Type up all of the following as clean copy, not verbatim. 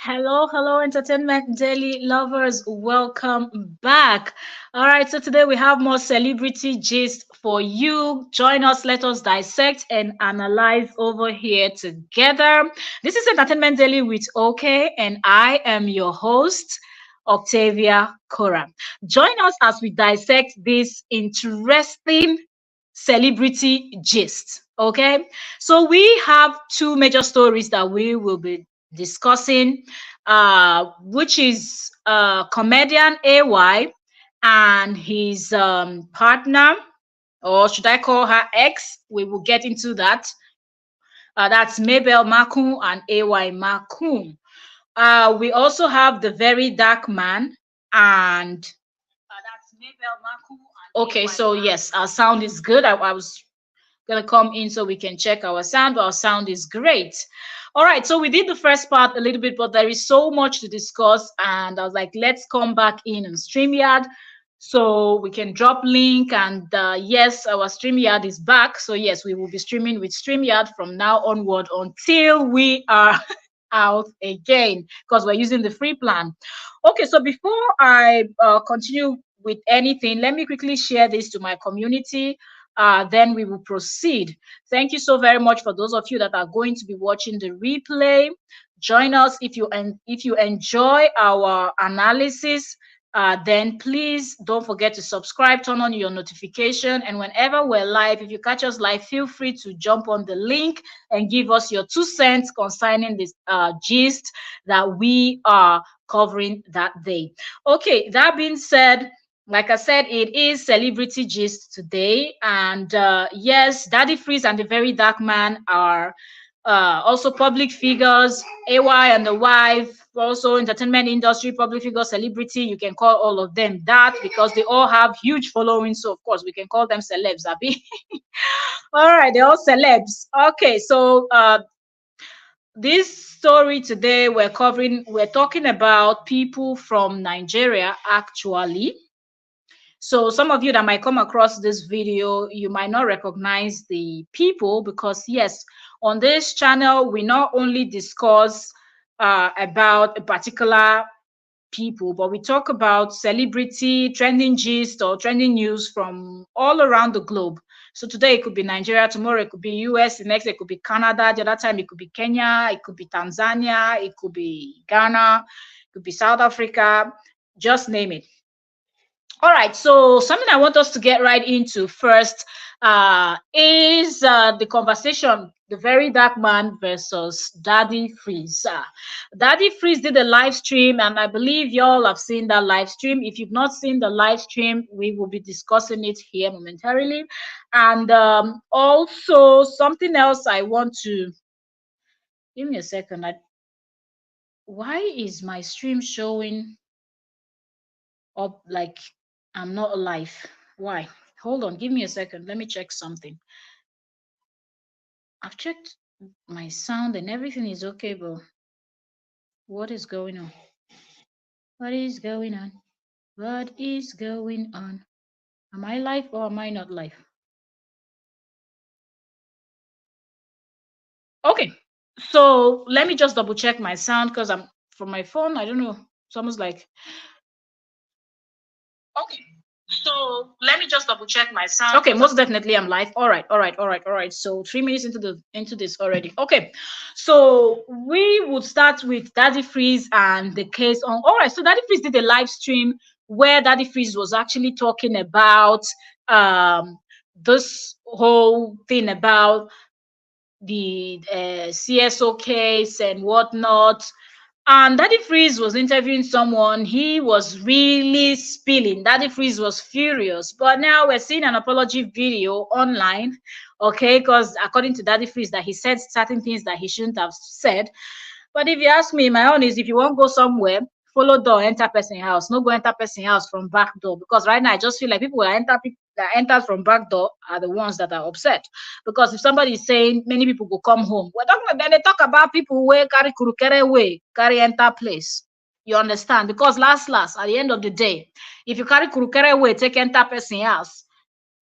Hello, hello, Entertainment Daily lovers. Welcome back. All right, so today we have more celebrity gist for you. Join us, let us dissect and analyze over here together. This is Entertainment Daily with OK, and I am your host, Octavia Cora. Join us as we dissect this interesting celebrity gist. Okay, so we have two major stories that we will be discussing, which is comedian AY and his partner, or should I call her ex? We will get into that. That's Mabel Makun and AY Makun. We also have the very dark man and that's Mabel Makun. Okay, so yes, our sound is good. I was gonna come in so we can check our sound, but our sound is great. All right, so we did the first part a little bit, but there is so much to discuss, and I was like, let's come back in on StreamYard so we can drop link. And yes, our StreamYard is back, so yes, we will be streaming with StreamYard from now onward until we are out again, because we're using the free plan. Okay, so before I continue with anything, let me quickly share this to my community. Then we will proceed. Thank you so very much for those of you that are going to be watching the replay. Join us if you enjoy our analysis. Then please don't forget to subscribe, turn on your notification, and whenever we're live, if you catch us live, feel free to jump on the link and give us your 2 cents concerning this gist that we are covering that day. Okay, that being said, like I said, it is celebrity gist today, and yes, Daddy Freeze and the Very Dark Man are also public figures. AY and the wife, also entertainment industry, public figure, celebrity. You can call all of them that because they all have huge followings. So of course we can call them celebs, Abby. All right, they're all celebs. Okay, so this story today we're talking about people from Nigeria actually. So some of you that might come across this video, you might not recognize the people because yes, on this channel, we not only discuss about a particular people, but we talk about celebrity, trending gist or trending news from all around the globe. So today it could be Nigeria, tomorrow it could be US, the next day it could be Canada, the other time it could be Kenya, it could be Tanzania, it could be Ghana, it could be South Africa, just name it. All right, so something I want us to get right into first is the conversation, the Very Dark Man versus Daddy Freeze. Daddy Freeze did a live stream, and I believe y'all have seen that live stream. If you've not seen the live stream, we will be discussing it here momentarily. And also something else I want to, give me a second. Why is my stream showing up like I'm not alive? Why? Hold on, give me a second. Let me check something. I've checked my sound and everything is okay, but what is going on? What is going on? What is going on? Am I live or am I not live? Okay, so let me just double check my sound because I'm from my phone. I don't know. It's almost like, okay. So let me just double check my sound. Okay, most definitely I'm live. All right, all right, all right, all right. So 3 minutes into this already. Okay, so we would start with Daddy Freeze and the case on. All right, so Daddy Freeze did a live stream where Daddy Freeze was actually talking about this whole thing about the CSO case and whatnot. And Daddy Freeze was interviewing someone. He was really spilling. Daddy Freeze was furious. But now we're seeing an apology video online, okay? Because according to Daddy Freeze, that he said certain things that he shouldn't have said. But if you ask me, my own is if you want to go somewhere, follow door, enter person house. No go enter person house from back door. Because right now I just feel like people that enter from back door are the ones that are upset. Because if somebody is saying many people will come home, we're talking about, then they talk about people where carry kurukere way, carry enter place. You understand? Because last, at the end of the day, if you carry kurukere way, take enter person house,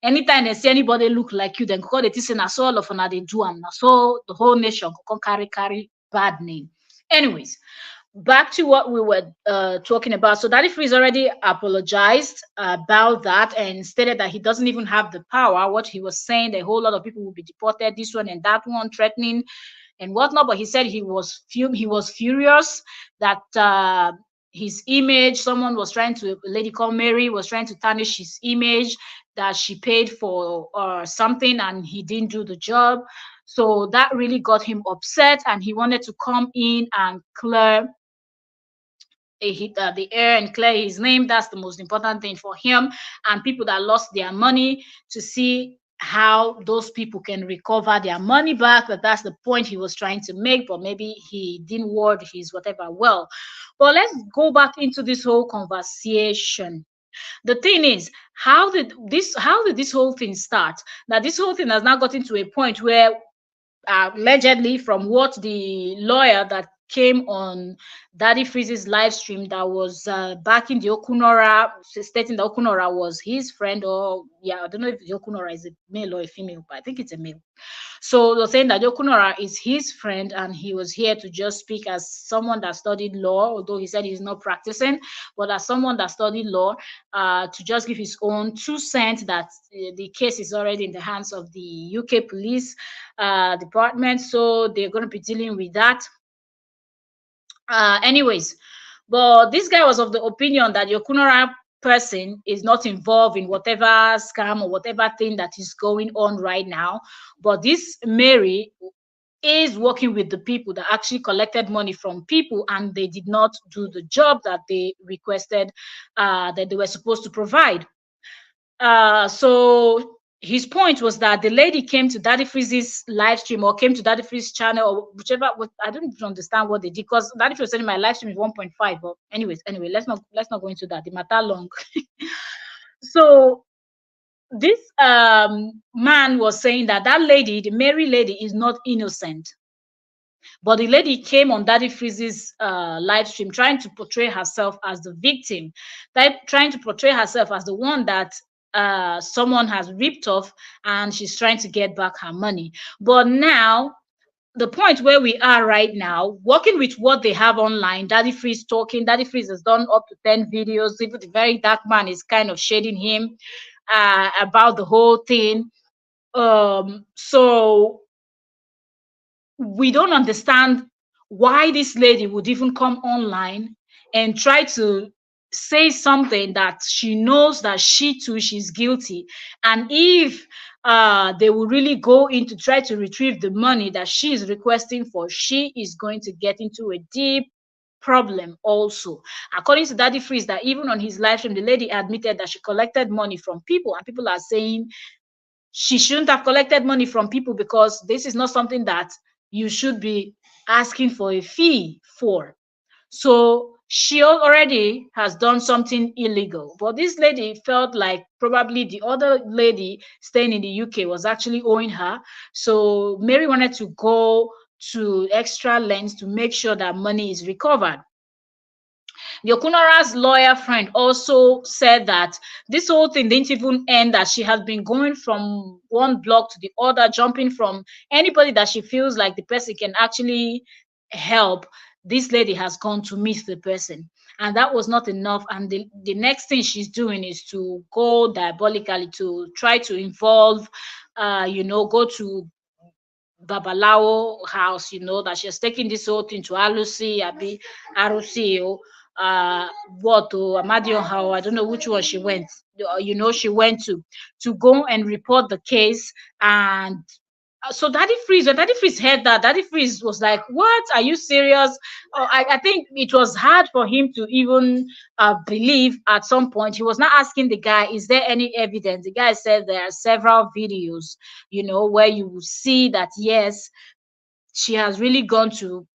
anytime they see anybody look like you, then call it na so all of una they do am. So the whole nation can carry bad name. Anyways, back to what we were talking about. So Daddy Freeze already apologized about that and stated that he doesn't even have the power. What he was saying, a whole lot of people will be deported, this one and that one, threatening and whatnot. But he said he was furious that his image, someone was trying to, a lady called Mary was trying to tarnish his image, that she paid for something and he didn't do the job. So that really got him upset, and he wanted to come in and clear the air and clear his name. That's the most important thing for him and people that lost their money, to see how those people can recover their money back. That's the point he was trying to make, but maybe he didn't word his whatever well. But let's go back into this whole conversation. The thing is, how did this whole thing start? Now this whole thing has now gotten to a point where, allegedly, from what the lawyer that came on Daddy Freeze's live stream, that was backing the Okunora, stating that Okunora was his friend, or yeah, I don't know if the Okunora is a male or a female, but I think it's a male. So they're saying that Okunora is his friend, and he was here to just speak as someone that studied law, although he said he's not practicing, but as someone that studied law, to just give his own 2 cents, that the case is already in the hands of the UK police department, so they're going to be dealing with that. Anyways, but this guy was of the opinion that the Okunora person is not involved in whatever scam or whatever thing that is going on right now. But this Mary is working with the people that actually collected money from people, and they did not do the job that they requested, that they were supposed to provide. So his point was that the lady came to Daddy Freeze's live stream, or came to Daddy Freeze's channel, or whichever. I don't even understand what they did, because Daddy Freeze said my live stream is 1.5. But anyways, anyway, let's not go into that. The matter long. So this man was saying that that lady, the Mary lady, is not innocent. But the lady came on Daddy Freeze's live stream trying to portray herself as the victim, trying to portray herself as the one that someone has ripped off, and she's trying to get back her money. But now, the point where we are right now, working with what they have online, Daddy Freeze talking, Daddy Freeze has done up to 10 videos. Even the very dark man is kind of shading him about the whole thing. So we don't understand why this lady would even come online and try to say something that she knows that she's guilty. And if they will really go in to try to retrieve the money that she is requesting for, she is going to get into a deep problem also. According to Daddy Freeze, that even on his live stream, the lady admitted that she collected money from people, and people are saying she shouldn't have collected money from people, because this is not something that you should be asking for a fee for. So she already has done something illegal. But this lady felt like probably the other lady staying in the UK was actually owing her. So Mary wanted to go to extra lengths to make sure that money is recovered. Yokunora's lawyer friend also said that this whole thing didn't even end, that she has been going from one block to the other, jumping from anybody that she feels like the person can actually help. This lady has gone to meet the person, and that was not enough. And the next thing she's doing is to go diabolically to try to involve, go to Babalawo house, that she's taking this whole thing to Alusi, Abi, Arusi, what, Amadio, how, I don't know which one she went, she went to go and report the case. And so when Daddy Freeze heard that, Daddy Freeze was like, "What? Are you serious?" I think it was hard for him to even believe at some point. He was not asking the guy, "Is there any evidence?" The guy said there are several videos, where you will see that, yes, she has really gone to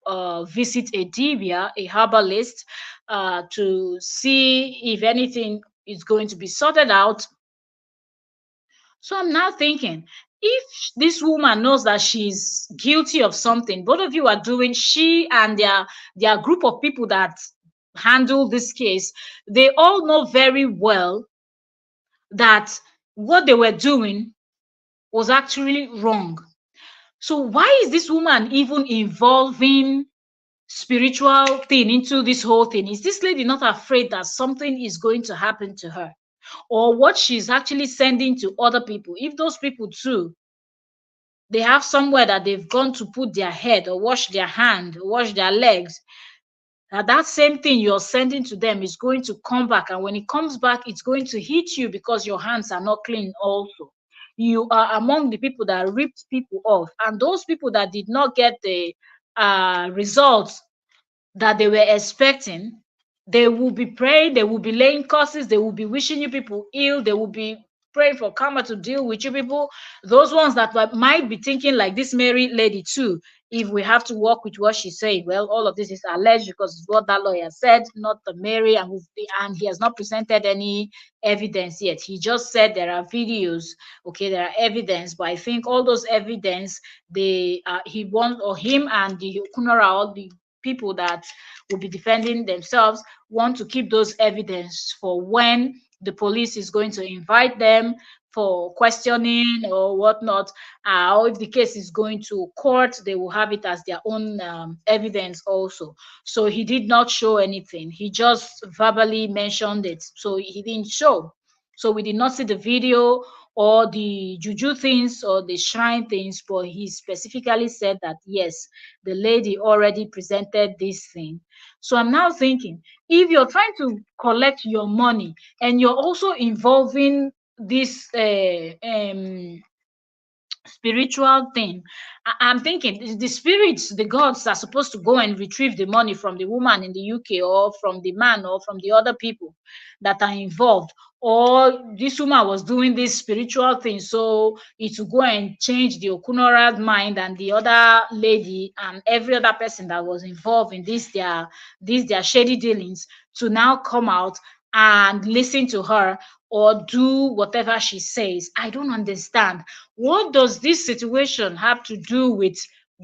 visit a dibia, a herbalist, to see if anything is going to be sorted out. So I'm now thinking, if this woman knows that she's guilty of something, both of you are doing, she and their group of people that handle this case, they all know very well that what they were doing was actually wrong. So why is this woman even involving spiritual thing into this whole thing? Is this lady not afraid that something is going to happen to her? Or what she's actually sending to other people, if those people too, they have somewhere that they've gone to put their head or wash their hand, wash their legs, that same thing you're sending to them is going to come back. And when it comes back, it's going to hit you because your hands are not clean also. You are among the people that ripped people off. And those people that did not get the results that they were expecting, they will be praying, they will be laying curses, they will be wishing you people ill, they will be praying for karma to deal with you people. Those ones that might be thinking like this Mary lady too, if we have to work with what she said, well, all of this is alleged because it's what that lawyer said, not the Mary, and he has not presented any evidence yet. He just said there are videos, okay, there are evidence, but I think all those evidence, they he wants, or him and the Kunara, all the people that will be defending themselves, want to keep those evidence for when the police is going to invite them for questioning or whatnot, or if the case is going to court, they will have it as their own evidence also. So he did not show anything. He just verbally mentioned it. So he didn't show. So we did not see the video or the juju things or the shrine things, but he specifically said that yes, the lady already presented this thing. So I'm now thinking, if you're trying to collect your money and you're also involving this spiritual thing, I'm thinking the spirits, the gods are supposed to go and retrieve the money from the woman in the UK or from the man or from the other people that are involved. Or this woman was doing this spiritual thing, so it will go and change the Okunora's mind and the other lady and every other person that was involved in this their shady dealings to now come out and listen to her or do whatever she says. I don't understand. What does this situation have to do with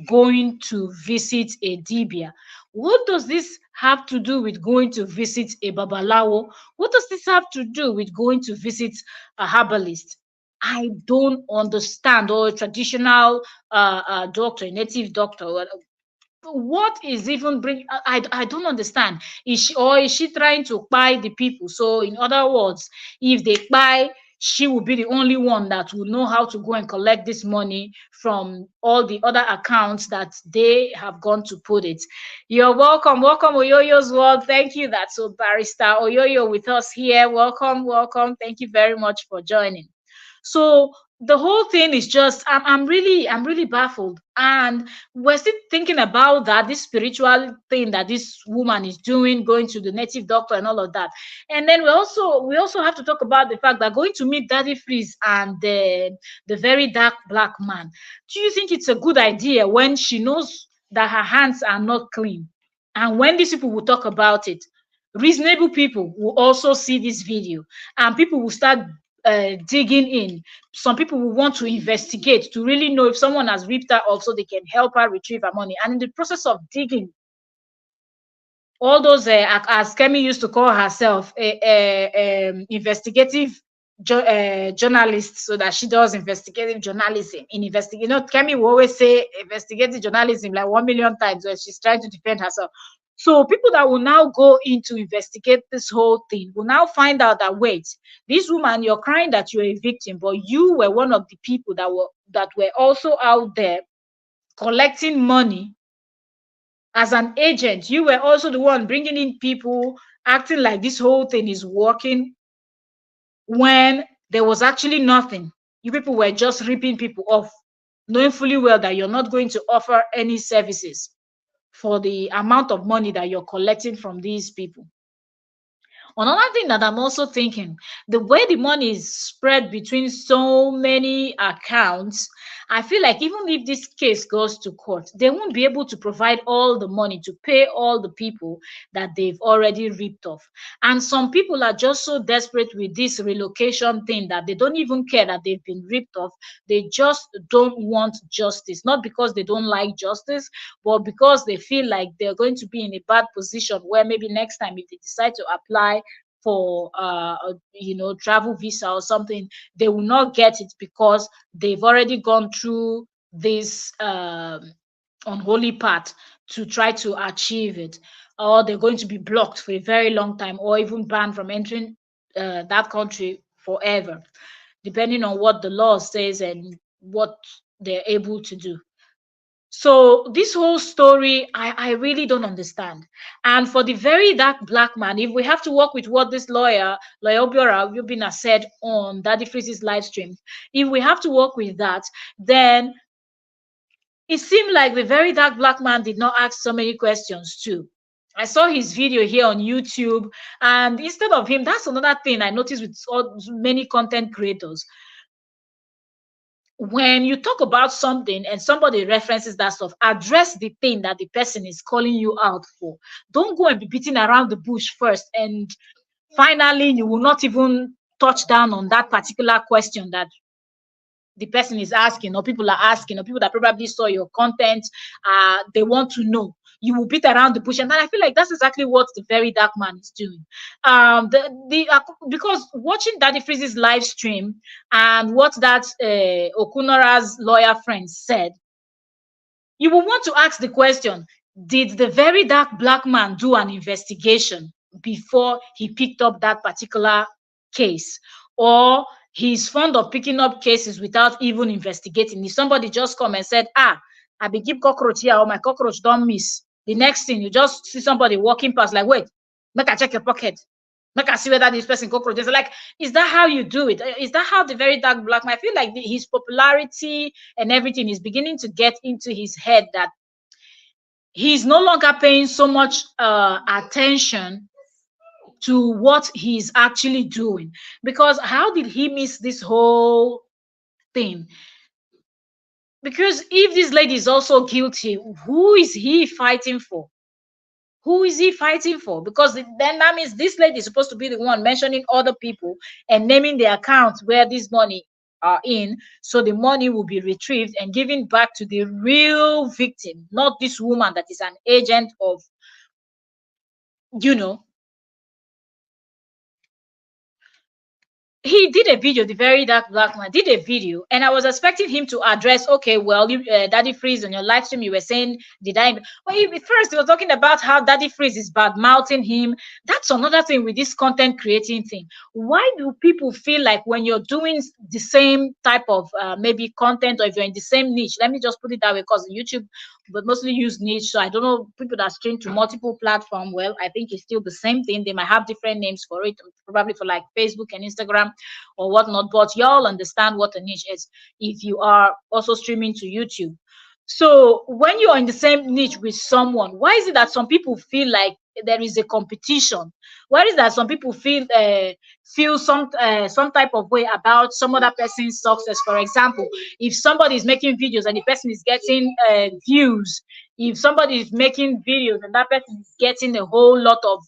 going to visit a dibia? What does this have to do with going to visit a babalawo? What does this have to do with going to visit a herbalist? I don't understand. Or a traditional doctor, a native doctor. What is even bring? I don't understand. Is she trying to buy the people? So in other words, if they buy, she will be the only one that will know how to go and collect this money from all the other accounts that they have gone to put it. You're welcome. Welcome, Oyoyo's World. Thank you. That's so Barrister Oyoyo with us here. Welcome, welcome. Thank you very much for joining. So the whole thing is just, I'm really baffled. And we're still thinking about that, this spiritual thing that this woman is doing, going to the native doctor and all of that. And then we also have to talk about the fact that going to meet Daddy Freeze and the very dark black man. Do you think it's a good idea when she knows that her hands are not clean? And when these people will talk about it, reasonable people will also see this video, and people will start digging in. Some people will want to investigate to really know if someone has ripped her off so they can help her retrieve her money. And in the process of digging, all those, as Kemi used to call herself, investigative journalist, so that she does investigative journalism. Kemi will always say investigative journalism like 1 million times when she's trying to defend herself. So people that will now go in to investigate this whole thing will now find out that, wait, this woman, you're crying that you're a victim, but you were one of the people that were also out there collecting money as an agent. You were also the one bringing in people, acting like this whole thing is working when there was actually nothing. You people were just ripping people off, knowing fully well that you're not going to offer any services for the amount of money that you're collecting from these people. Another thing that I'm also thinking, the way the money is spread between so many accounts, I feel like even if this case goes to court, they won't be able to provide all the money to pay all the people that they've already ripped off. And some people are just so desperate with this relocation thing that they don't even care that they've been ripped off. They just don't want justice, not because they don't like justice, but because they feel like they're going to be in a bad position where maybe next time if they decide to apply for travel visa or something, they will not get it because they've already gone through this unholy path to try to achieve it, or they're going to be blocked for a very long time, or even banned from entering that country forever, depending on what the law says and what they're able to do. So this whole story, I really don't understand. And for the very dark black man, if we have to work with what this lawyer Obiora Yubina said on Daddy Freeze's live stream, if we have to work with that, then it seemed like the very dark black man did not ask so many questions too. I saw his video here on YouTube, and instead of him, that's another thing I noticed with many content creators. When you talk about something and somebody references that stuff, address the thing that the person is calling you out for. Don't go and be beating around the bush first, and finally you will not even touch down on that particular question that the person is asking, or people are asking, or people that probably saw your content, they want to know. You will beat around the bush, and then I feel like that's exactly what the very dark man is doing. Because watching Daddy Freeze's live stream and what that Okunora's lawyer friend said, you will want to ask the question: did the very dark black man do an investigation before he picked up that particular case, or he's fond of picking up cases without even investigating? If somebody just come and said, I be keep cockroach here, or my cockroach don't miss, the next thing you just see somebody walking past, like, wait, make I check your pocket, make I see whether this person cockroach is. Like, is that how you do it? Is that how the very dark black man? I feel like his popularity and everything is beginning to get into his head, that he's no longer paying so much attention to what he's actually doing. Because how did he miss this whole thing? Because if this lady is also guilty, who is he fighting for? Who is he fighting for? Because then that means this lady is supposed to be the one mentioning other people and naming the accounts where this money are in, so the money will be retrieved and given back to the real victim, not this woman that is an agent of, you know. He did a video, the very dark black man did a video, and I was expecting him to address, okay, well, you, Daddy Freeze, on your live stream, you were saying, did I? Well, first he was talking about how Daddy Freeze is bad mouthing him. That's another thing with this content creating thing. Why do people feel like when you're doing the same type of maybe content, or if you're in the same niche, let me just put it that way, because YouTube but mostly use niche, so I don't know, people that stream to multiple platforms, well, I think it's still the same thing. They might have different names for it, probably for like Facebook and Instagram or whatnot, but y'all understand what a niche is if you are also streaming to YouTube. So when you're in the same niche with someone, why is it that some people feel like there is a competition? Why is that some people feel some type of way about some other person's success? For example, if somebody is making videos and the person is getting views, if somebody is making videos and that person is getting a whole lot of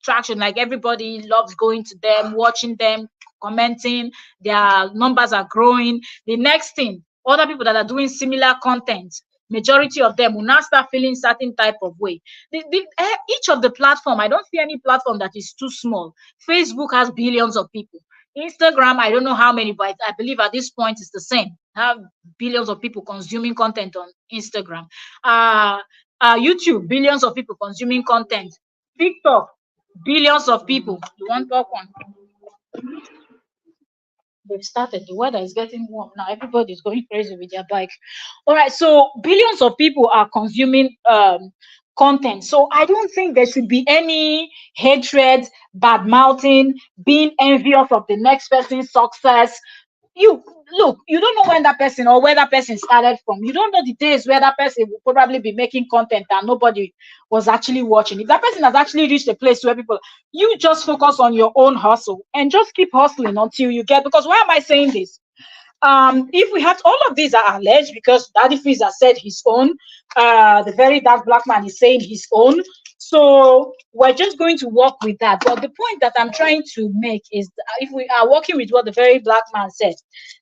traction, like everybody loves going to them, watching them, commenting, their numbers are growing, the next thing, other people that are doing similar content, majority of them will now start feeling certain type of way. Each of the platform, I don't see any platform that is too small. Facebook has billions of people. Instagram, I don't know how many, but I believe at this point it's the same. Have billions of people consuming content on Instagram. YouTube, billions of people consuming content. TikTok, billions of people. You want to talk one? They've started. The weather is getting warm now. Everybody's going crazy with their bike. All right, so billions of people are consuming content. So I don't think there should be any hatred, bad mouthing, being envious of the next person's success. You look, you don't know when that person or where that person started from. You don't know the days where that person will probably be making content and nobody was actually watching. If that person has actually reached a place where people, you just focus on your own hustle and just keep hustling until you get. Because why am I saying this? If we have all of these are alleged, because Daddy Freeze has said his own, the very dark black man is saying his own. So we're just going to work with that. But the point that I'm trying to make is, if we are working with what the very black man said,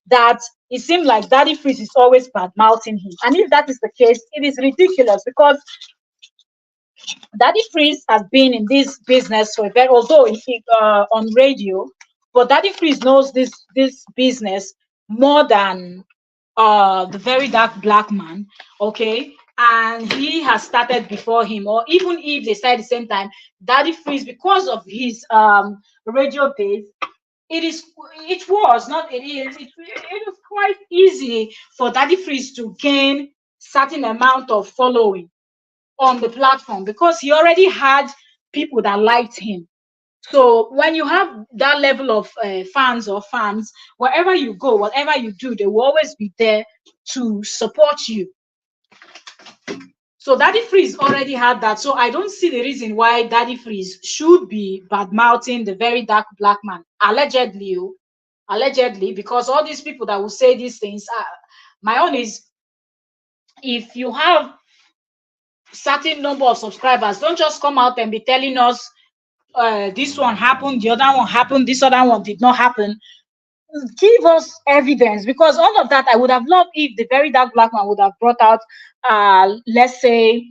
that it seems like Daddy Freeze is always bad mouthing him. And if that is the case, it is ridiculous, because Daddy Freeze has been in this business for a very, although he on radio, but Daddy Freeze knows this business more than the very dark black man. Okay, and he has started before him, or even if they start at the same time, Daddy Freeze, because of his radio days, it was not it is it was quite easy for Daddy Freeze to gain certain amount of following on the platform, because he already had people that liked him. So when you have that level of fans, wherever you go, whatever you do, they will always be there to support you. So Daddy Freeze already had that. So I don't see the reason why Daddy Freeze should be bad mouthing the very dark black man. Allegedly, allegedly, because all these people that will say these things, my own is, if you have certain number of subscribers, don't just come out and be telling us this one happened, the other one happened, this other one did not happen. Give us evidence, because all of that I would have loved if the very dark black man would have brought out, let's say,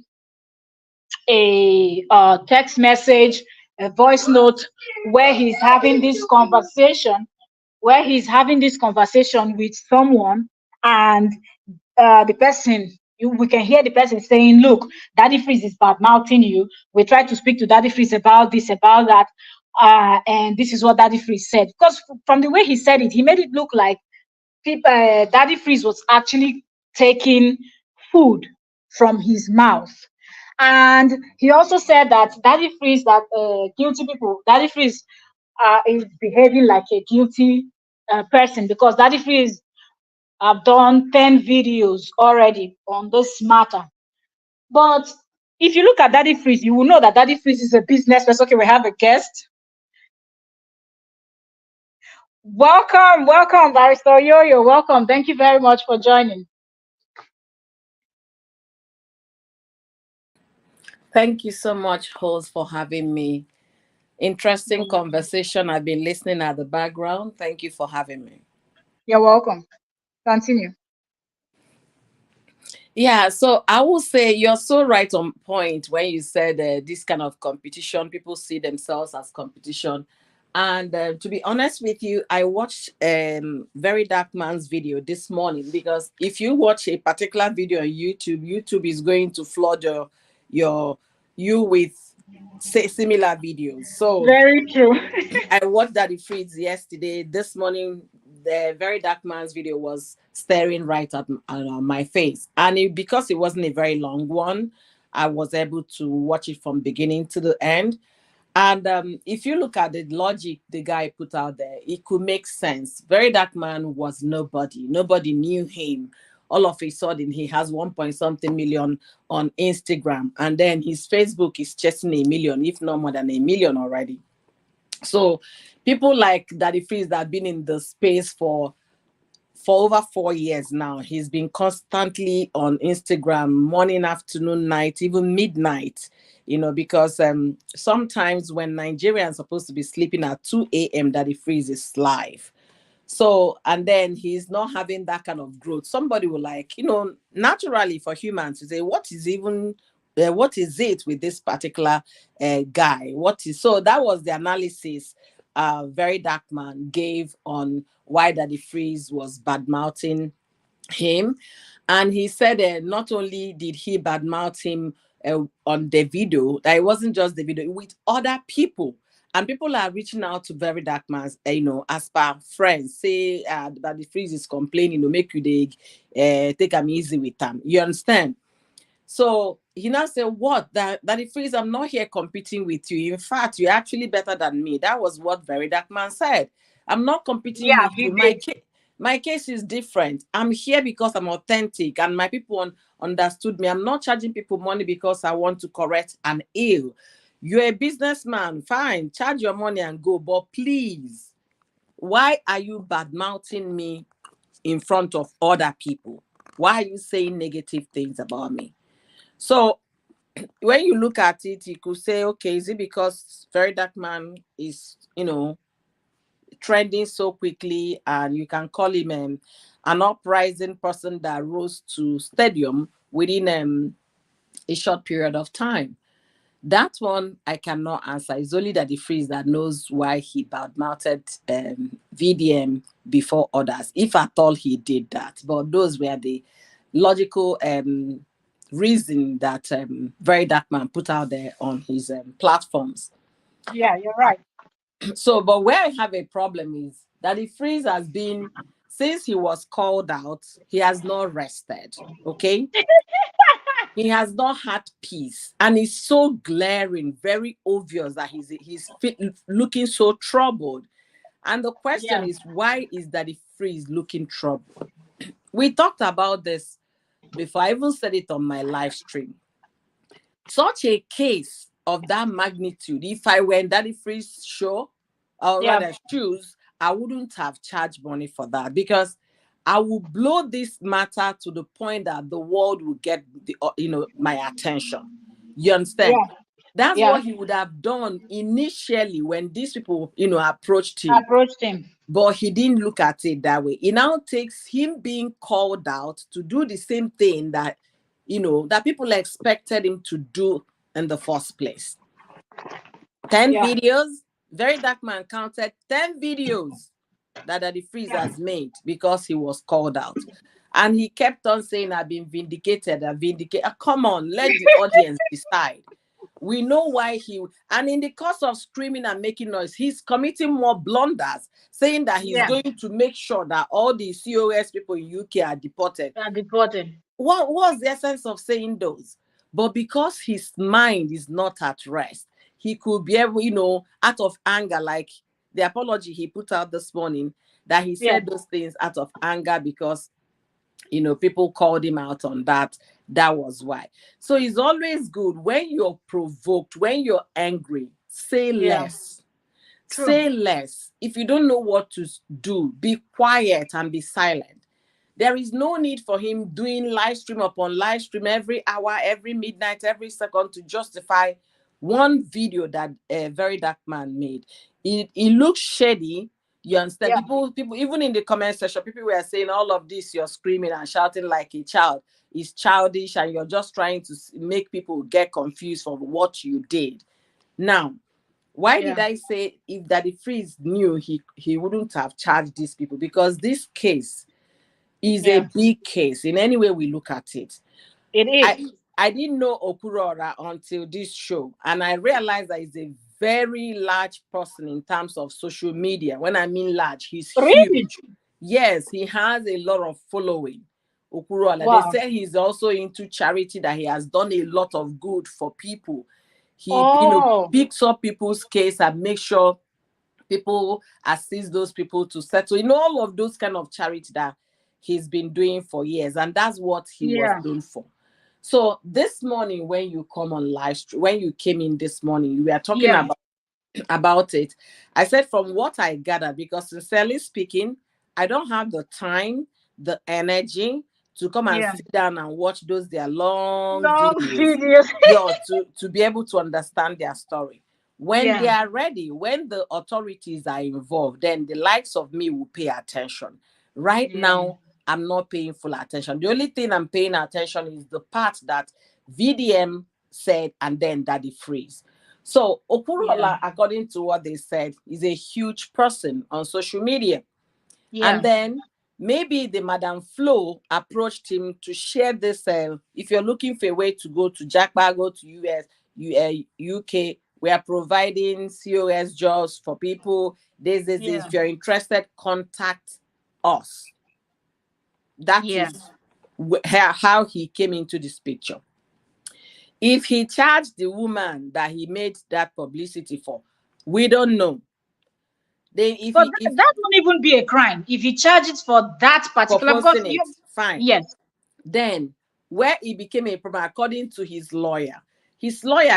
a text message, a voice note, where he's having this conversation, with someone, and the person, we can hear the person saying, "Look, Daddy Freeze is bad mouthing you. We tried to speak to Daddy Freeze about this, about that, and this is what Daddy Freeze said." Because from the way he said it, he made it look like Daddy Freeze was actually taking food from his mouth. And he also said that Daddy Freeze, that guilty people, Daddy Freeze is behaving like a guilty person, because Daddy Freeze have done 10 videos already on this matter. But if you look at Daddy Freeze, you will know that Daddy Freeze is a business person. Okay, we have a guest. Welcome, welcome, Barrister Yo-Yo. Welcome. Thank you very much for joining. Thank you so much, host, for having me. Interesting conversation. I've been listening at the background. Thank you for having me. You're welcome. Continue. Yeah, so I will say you're so right on point when you said this kind of competition, people see themselves as competition. And to be honest with you, I watched Very Dark Man's video this morning, because if you watch a particular video on YouTube, YouTube is going to flood your you with say similar videos. So Very true. I watched Daddy Freeze yesterday. This morning, the Very Dark Man's video was staring right at my face. And because it wasn't a very long one, I was able to watch it from beginning to the end. And if you look at the logic the guy put out there, it could make sense. Very Dark Man was nobody. Nobody knew him. All of a sudden, he has 1 point something million on Instagram. And then his Facebook is chasing a million, if not more than a million already. So people like Daddy Freeze that have been in the space for over 4 years now. He's been constantly on Instagram, morning, afternoon, night, even midnight, because sometimes when Nigerians are supposed to be sleeping at 2 a.m., Daddy Freeze is live. So, and then he's not having that kind of growth. Somebody will naturally for humans to say, what is it with this particular guy? So that was the analysis Very Dark Man gave on why Daddy Freeze was bad mouthing him. And he said not only did he badmouth him on the video, that it wasn't just the video, with other people. And people are reaching out to Very Dark Man, as per friends, say that the freeze is complaining, make you take them easy with them. You understand? So he now said, "What? That it freeze? I'm not here competing with you. In fact, you're actually better than me." That was what Very Dark Man said. "I'm not competing Yeah, with he you. did. My case is different. I'm here because I'm authentic, and my people understood me. I'm not charging people money because I want to correct an ill. You're a businessman. Fine, charge your money and go. But please, why are you bad mouthing me in front of other people? Why are you saying negative things about me?" So when you look at it, you could say, okay, is it because Very Dark Man is, trending so quickly, and you can call him an uprising person that rose to stadium within a short period of time? That one I cannot answer. It's only that the freeze that knows why he badmouthed VDM before others, if at all he did that. But those were the logical reason that Very Dark Man put out there on his platforms. Yeah, you're right. So, but where I have a problem is that the freeze has been, since he was called out, he has not rested. Okay. He has not had peace. And it's so glaring, very obvious that looking so troubled. And the question Yeah, is, why is that the freeze looking troubled? We talked about this before. I even said it on my live stream. Such a case of that magnitude, if I were in Daddy Freeze show, or yeah, rather shoes, I wouldn't have charged money for that, because I will blow this matter to the point that the world will get my attention. You understand? yeah, That's yeah. what he would have done initially when these people, approached him. Approached him. But he didn't look at it that way. It now takes him being called out to do the same thing that people expected him to do in the first place. 10 Yeah, videos. Very Dark Man counted 10 videos that the freeze yeah, has made because he was called out. And he kept on saying, I've been vindicated, I've vindicated. Come on, let the audience decide. We know why and in the course of screaming and making noise, he's committing more blunders, saying that he's yeah. going to make sure that all the COS people in UK are deported. Deported. What was the essence of saying those? But because his mind is not at rest, he could be able, out of anger, like the apology he put out this morning, that he Yeah, said those things out of anger because people called him out on that. That was why. So it's always good when you're provoked, when you're angry, say yeah. less. True. Say less. If you don't know what to do, be quiet and be silent. There is no need for him doing live stream upon live stream every hour, every midnight, every second to justify one video that a Very Dark Man made. It looks shady. You understand? Yeah, People, even in the comment section, people were saying all of this, you're screaming and shouting like a child. Is childish, and you're just trying to make people get confused from what you did. Now, why did yeah, I say if Daddy Freeze knew, he wouldn't have charged these people? Because this case is a yeah. big case in any way we look at it. It I is. I didn't know Okurora until this show, and I realized that he's a very large person in terms of social media. When I mean large, he's Really? huge. Yes, he has a lot of following. Okurola. They Wow. say he's also into charity, that he has done a lot of good for people. He, Oh, picks up people's case and makes sure people assist those people to settle. All of those kind of charity that he's been doing for years, and that's what he was yeah, known for. So this morning, when you come on live stream, when you came in this morning, we are talking yeah, about it. I said, from what I gathered, because sincerely speaking, I don't have the time, the energy to come and yeah. sit down and watch those their long Long videos, videos. to be able to understand their story. When they Yeah, are ready, when the authorities are involved, then the likes of me will pay attention. Right yeah, now, I'm not paying full attention. The only thing I'm paying attention is the part that VDM said and then Daddy Freeze. So yeah, Okurola, according to what they said, is a huge person on social media. And yeah, then maybe the Madam Flo approached him to share this. If you're looking for a way to go to Jackpot, go to UK, we are providing COS jobs for people. This. yeah, If you're interested, contact us. That yeah. is how he came into this picture. If he charged the woman that he made that publicity for, we don't know. Then if But he if that won't even be a crime if you charge it for that for particular. Because posting it, you, fine. yes, Then where it became a problem, according to his lawyer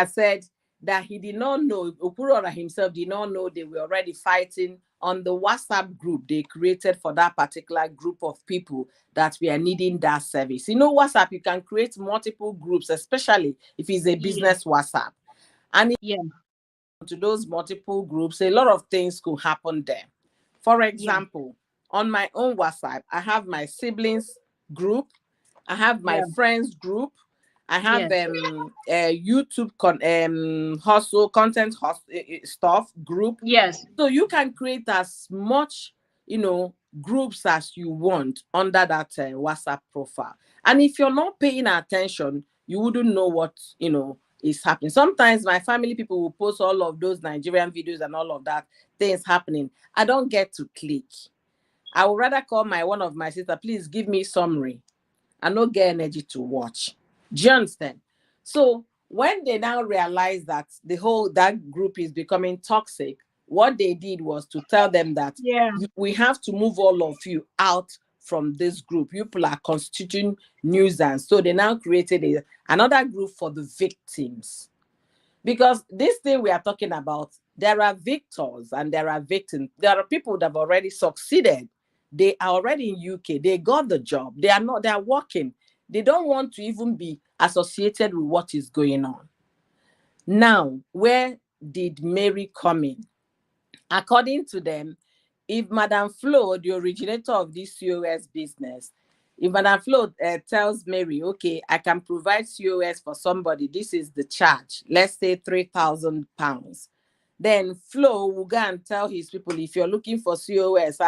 said that he did not know, Okurora himself did not know they were already fighting on the WhatsApp group they created for that particular group of people that we are needing that service. WhatsApp, you can create multiple groups, especially if it's a yeah, business WhatsApp. And yeah, to those multiple groups, a lot of things could happen there. For yeah, example, on my own WhatsApp, I have my siblings group, I have my yeah, friends group, I have yes, YouTube hustle content stuff group. yes, So you can create as much, groups as you want under that WhatsApp profile. And if you're not paying attention, you wouldn't know what, is happening. Sometimes my family people will post all of those Nigerian videos and all of that things happening. I don't get to click. I would rather call one of my sister, please give me summary. I don't get energy to watch. Do you understand? So when they now realize that that group is becoming toxic, what they did was to tell them that Yeah. we have to move all of you out from this group. You people are constituting nuisance. So they now created another group for the victims. Because this thing we are talking about, there are victors and there are victims. There are people that have already succeeded. They are already in UK. They got the job. They are working. They don't want to even be associated with what is going on. Now, where did Mary come in? According to them, if Madam Flo, the originator of this COS business, if Madam Flo tells Mary, okay, I can provide COS for somebody, this is the charge, let's say £3,000. Then Flo will go and tell his people, if you're looking for COS,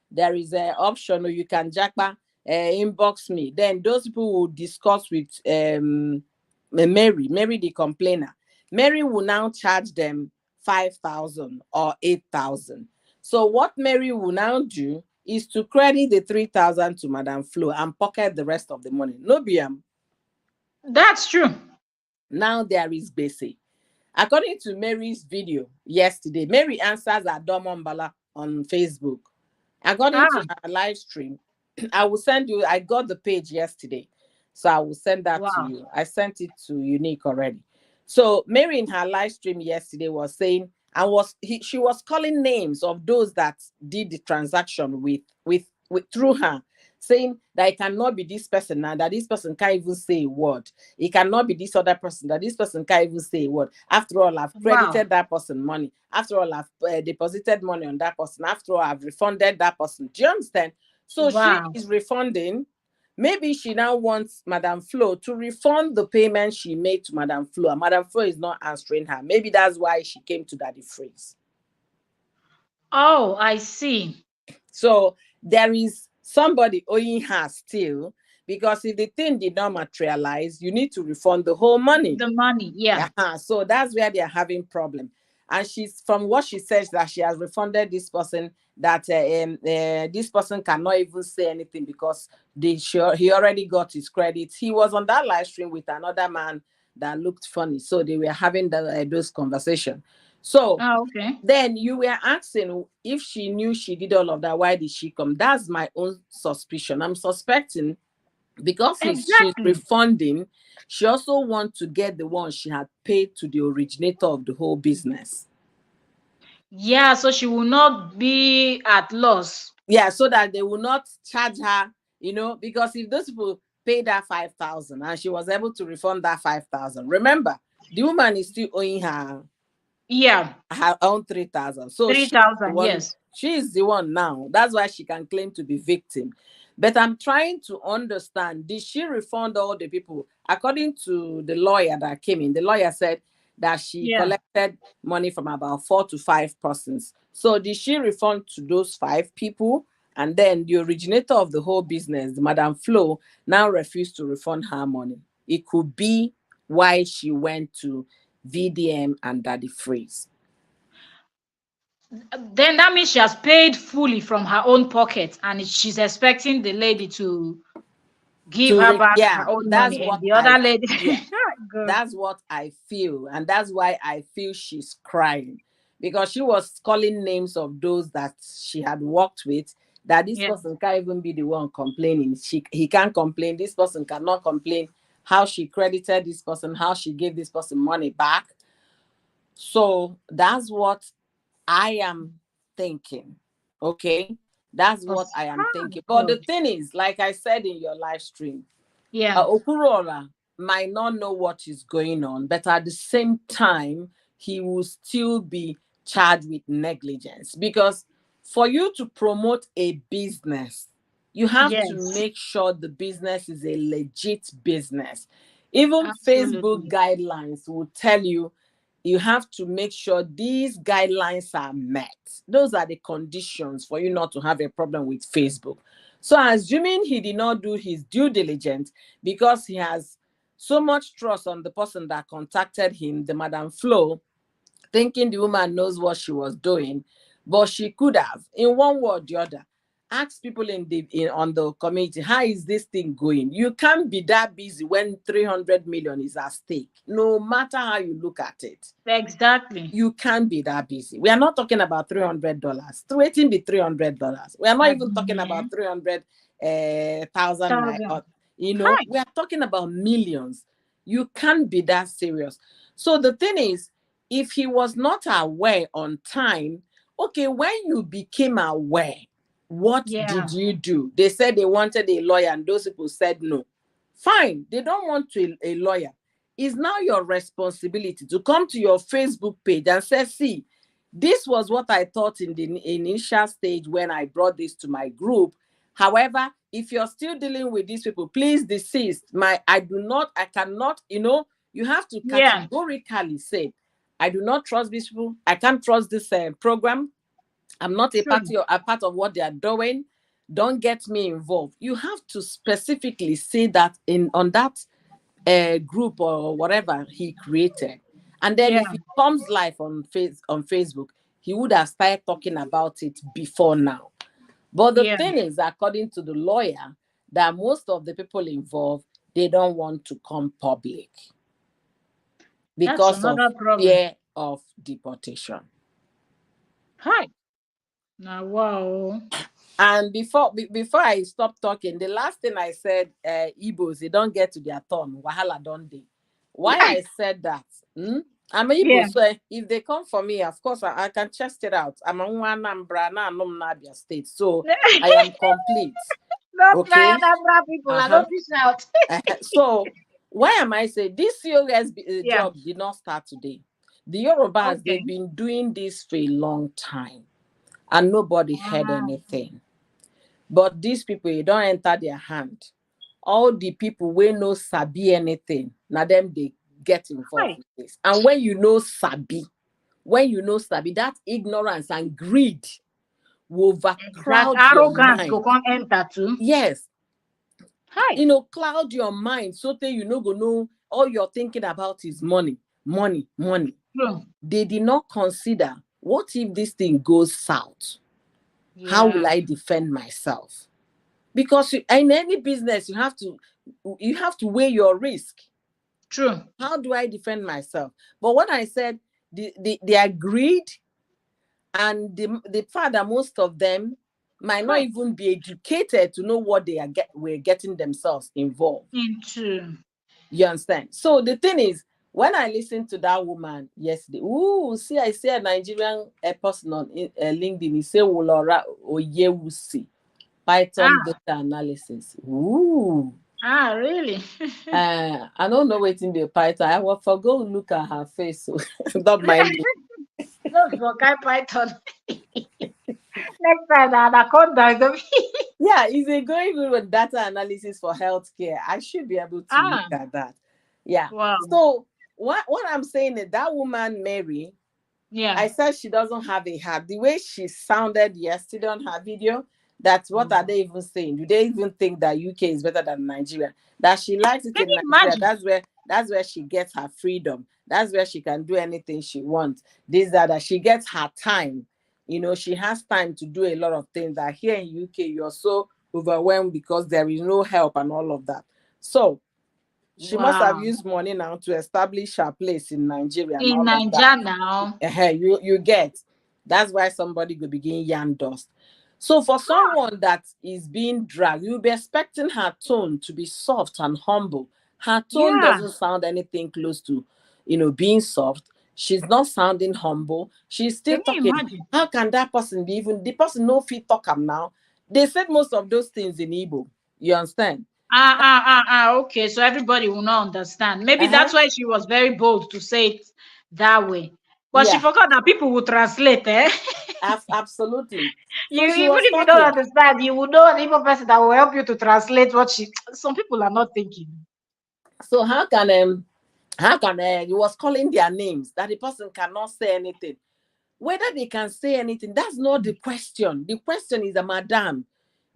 there is an option, or you can inbox me. Then those people will discuss with Mary the complainer. Mary will now charge them 5,000 or 8,000. So what Mary will now do is to credit the 3,000 to Madam Flo and pocket the rest of the money. No BM. That's true. Now there is basic. According to Mary's video yesterday, Mary answers Adomombala on Facebook. According to Ah, her live stream, I will send you, I got the page yesterday. So I will send that to wow. you. I sent it to Unique already. So Mary in her live stream yesterday was saying, she was calling names of those that did the transaction with through her, saying that it cannot be this person now, that this person can't even say a word. It cannot be this other person, that this person can't even say a word. After all, I've Wow. credited that person money. After all, I've deposited money on that person. After all, I've refunded that person. Do you understand? So she Wow. is refunding. Maybe she now wants Madam Flo to refund the payment she made to Madam Flo, and Madam Flo is not answering her. Maybe that's why she came to Daddy Freeze. Oh, I see. So there is somebody owing her still, because if the thing did not materialize, you need to refund the whole money. The money. Yeah. So that's where they're having problem. And she's, from what she says, that she has refunded this person, that this person cannot even say anything because he already got his credits. He was on that live stream with another man that looked funny, so they were having those conversation. So Ah, okay. then you were asking if she knew she did all of that, why did she come? That's my own suspicion. I'm suspecting because she's Exactly. refunding, she also wants to get the one she had paid to the originator of the whole business. Yeah, so she will not be at loss. Yeah, so that they will not charge her, because if those people paid her 5,000 and she was able to refund that 5,000, remember, the woman is still owing Yeah. her own 3,000. So the 3,000. one, Yes. she is the one now. That's why she can claim to be victim. But I'm trying to understand, did she refund all the people? According to the lawyer that came in, the lawyer said that she Yeah. collected money from about 4 to 5 persons. So did she refund to those 5 people? And then the originator of the whole business, Madam Flo, now refused to refund her money. It could be why she went to VDM and Daddy Freeze. Then that means she has paid fully from her own pocket and she's expecting the lady to give her back Yeah, her own that's money. And what the I other lady, yeah, good. that's what I feel, and that's why I feel she's crying, because she was calling names of those that she had worked with, that this Yeah. person can't even be the one complaining. He can't complain, this person cannot complain, how she credited this person, how she gave this person money back. So that's what I am thinking. Okay, that's what I am thinking. But the Good. thing is, like I said in your live stream, Yeah. Okurola might not know what is going on, but at the same time, he will still be charged with negligence, because for you to promote a business, you have to Yes. make sure the business is a legit business. Even Facebook Absolutely. guidelines will tell you you have to make sure these guidelines are met. Those are the conditions for you not to have a problem with Facebook. So, assuming he did not do his due diligence, because he has So much trust on the person that contacted him, the Madam Flo, thinking the woman knows what she was doing, but she could have, in one word or the other, asked people on the community, how is this thing going? You can't be that busy when 300 million is at stake, no matter how you look at it. Exactly. You can't be that busy. We are not talking about $300. Waiting be $300. We are not even talking about 300,000. Thousand. Hi. We are talking about millions. You can't be that serious. So the thing is, if he was not aware on time, okay, when you became aware, what Yeah. did you do? They said they wanted a lawyer, and those people said no. Fine, they don't want a lawyer. It's now your responsibility to come to your Facebook page and say, see, this was what I thought in the initial stage when I brought this to my group. However, if you're still dealing with these people, please desist. I cannot, you have to Yeah. categorically say, I do not trust these people. I can't trust this program. I'm not a True. part of what they are doing. Don't get me involved. You have to specifically say that on that group or whatever he created. And then Yeah. if it comes live on Facebook, he would have started talking about it before now. But the Yeah. thing is, according to the lawyer, that most of the people involved, they don't want to come public That's because of another problem. fear of deportation. Hi. Now, wow. And before I stop talking, the last thing I said, Igbos, they don't get to their turn. Wahala don't they? Why I said that? I'm an Yeah. Igbo, so if they come for me, of course, I can test it out. I'm a Anambra, na Anum Nabia State, so I am complete. Don't try Okay? other people. I Uh-huh. don't fish out. So why am I saying this COS Yeah. job did not start today? The Yorubas, Okay. they've been doing this for a long time, and nobody heard Ah, anything. But these people, you don't enter their hand. All the people wey no sabi anything, na them they get involved hi. with this. And when you know sabi, that ignorance and greed will That overcrowd your arrogance go mind. come enter too. Yes, Hi. cloud your mind so that you no go know all you're thinking about is money, money, money. True. They did not consider, what if this thing goes south? How will Yeah. I defend myself? Because in any business, you have to weigh your risk. True. How do I defend myself? But when I said they agreed, and the fact that most of them might not Hi. even be educated to know what were getting themselves involved. Into. You understand? So the thing is, when I listened to that woman yesterday, I see a Nigerian person on LinkedIn. He said, "Wolora Oyewusi, Python Ah. data analysis." Ooh. Really? I don't know what's in the Python. I will forgo look at her face, so don't mind me. Those for guy python. Next time, the anaconda. Yeah, is it going good with data analysis for healthcare? I should be able to look Ah. at that. Yeah. Wow. So what I'm saying is that woman, Mary, Yeah. I said she doesn't have a heart. The way she sounded yesterday on her video, that's what are Mm. they even saying? Do they even think that UK is better than Nigeria? That she likes it Can in you Nigeria. imagine? That's where she gets her freedom. That's where she can do anything she wants. That she gets her time. She has time to do a lot of things that here in UK you're so overwhelmed because there is no help and all of that. So she must have Wow. used money now to establish her place in Nigeria and In all of that. Nigeria now. You get. That's why somebody could begin yarn dust. So for someone that is being dragged, you'll be expecting her tone to be soft and humble. Her tone Yeah. doesn't sound anything close to, being soft. She's not sounding humble. She's Can still you talking. imagine? How can that person be even the person no fit talk am now? They said most of those things in Igbo. You understand? Okay, so everybody will not understand. Maybe Uh-huh. that's why she was very bold to say it that way. But she Yeah, forgot that people will translate, eh? absolutely. You So she even was if you don't talking. understand, you will know an evil person that will help you to translate what she. Some people are not thinking. So he was calling their names that the person cannot say anything. Whether they can say anything, that's not the question. The question is, madam,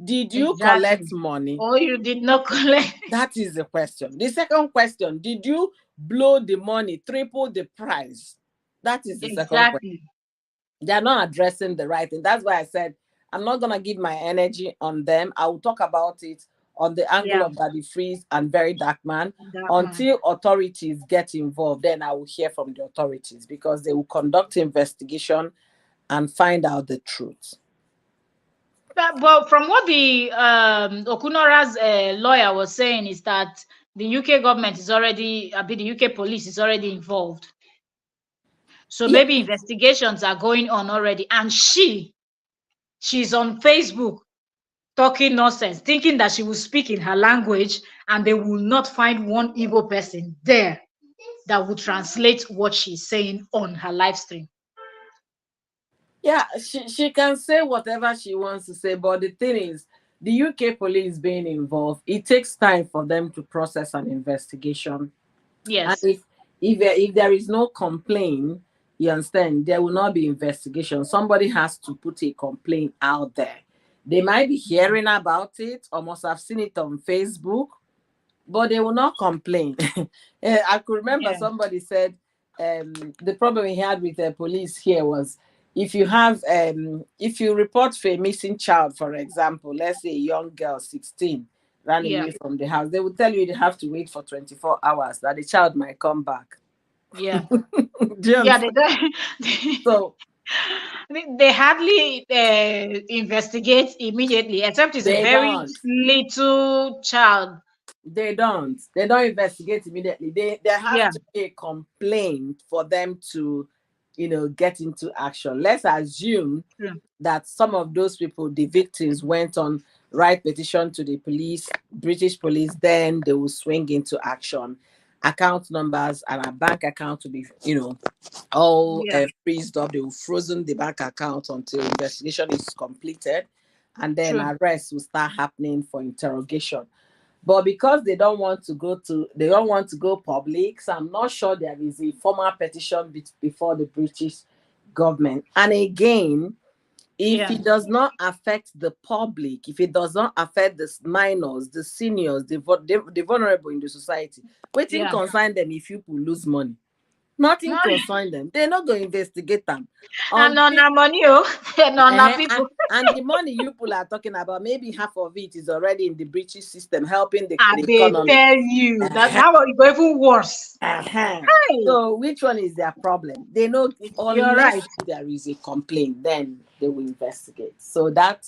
Did you collect Exactly. money? Or you did not collect. That is the question. The second question, did you blow the money, triple the price? That is the second question. Exactly. They are not addressing the right thing. That's why I said I'm not gonna give my energy on them. I will talk about it on the angle Yeah, of Daddy Freeze and Very Dark Man that man. until authorities get involved. Then I will hear from the authorities because they will conduct investigation and find out the truth. But from what the Okunora's lawyer was saying is that the UK government is already, I mean, the UK police is already involved. So Yeah, maybe investigations are going on already, and she's on Facebook talking nonsense, thinking that she will speak in her language, and they will not find one Igbo person there that will translate what she's saying on her live stream. yeah, she can say whatever she wants to say, but the thing is, the UK police being involved, it takes time for them to process an investigation. And Yes. if there is no complaint, you understand, there will not be investigation. Somebody has to put a complaint out there. They might be hearing about it or must have seen it on Facebook, but they will not complain. I could remember Yeah. somebody said the problem he had with the police here was if you report for a missing child, for example, let's say a young girl 16 ran Yeah. away from the house, they would tell you they have to wait for 24 hours that the child might come back. Yeah. Do you Yeah. understand? They, So they hardly investigate immediately, except it's a they very don't. little child. They don't investigate immediately. There has Yeah. to be a complaint for them to get into action. Let's assume True. that some of those people, the victims, went on write petition to the police, British police, then they will swing into action. Account numbers and a bank account to be all Yeah. freezed up. They will frozen the bank account until investigation is completed, and then True. arrests will start happening for interrogation. But because they don't want to go public, so I'm not sure there is a formal petition before the British government. And again, if Yeah. it does not affect the public, if it does not affect the minors, the seniors, the vulnerable in the society, waiting Yeah. concern them if people lose money. Nothing No, concern them. They're not going to investigate them and on until our money, oh, and on our and, people. and the money you people are talking about, maybe half of it is already in the British system, helping the And they economy. tell you that Uh-huh, that was even worse. uh-huh. Hey, So which one is their problem? They know you're unless right. there is a complaint, then they will investigate. So that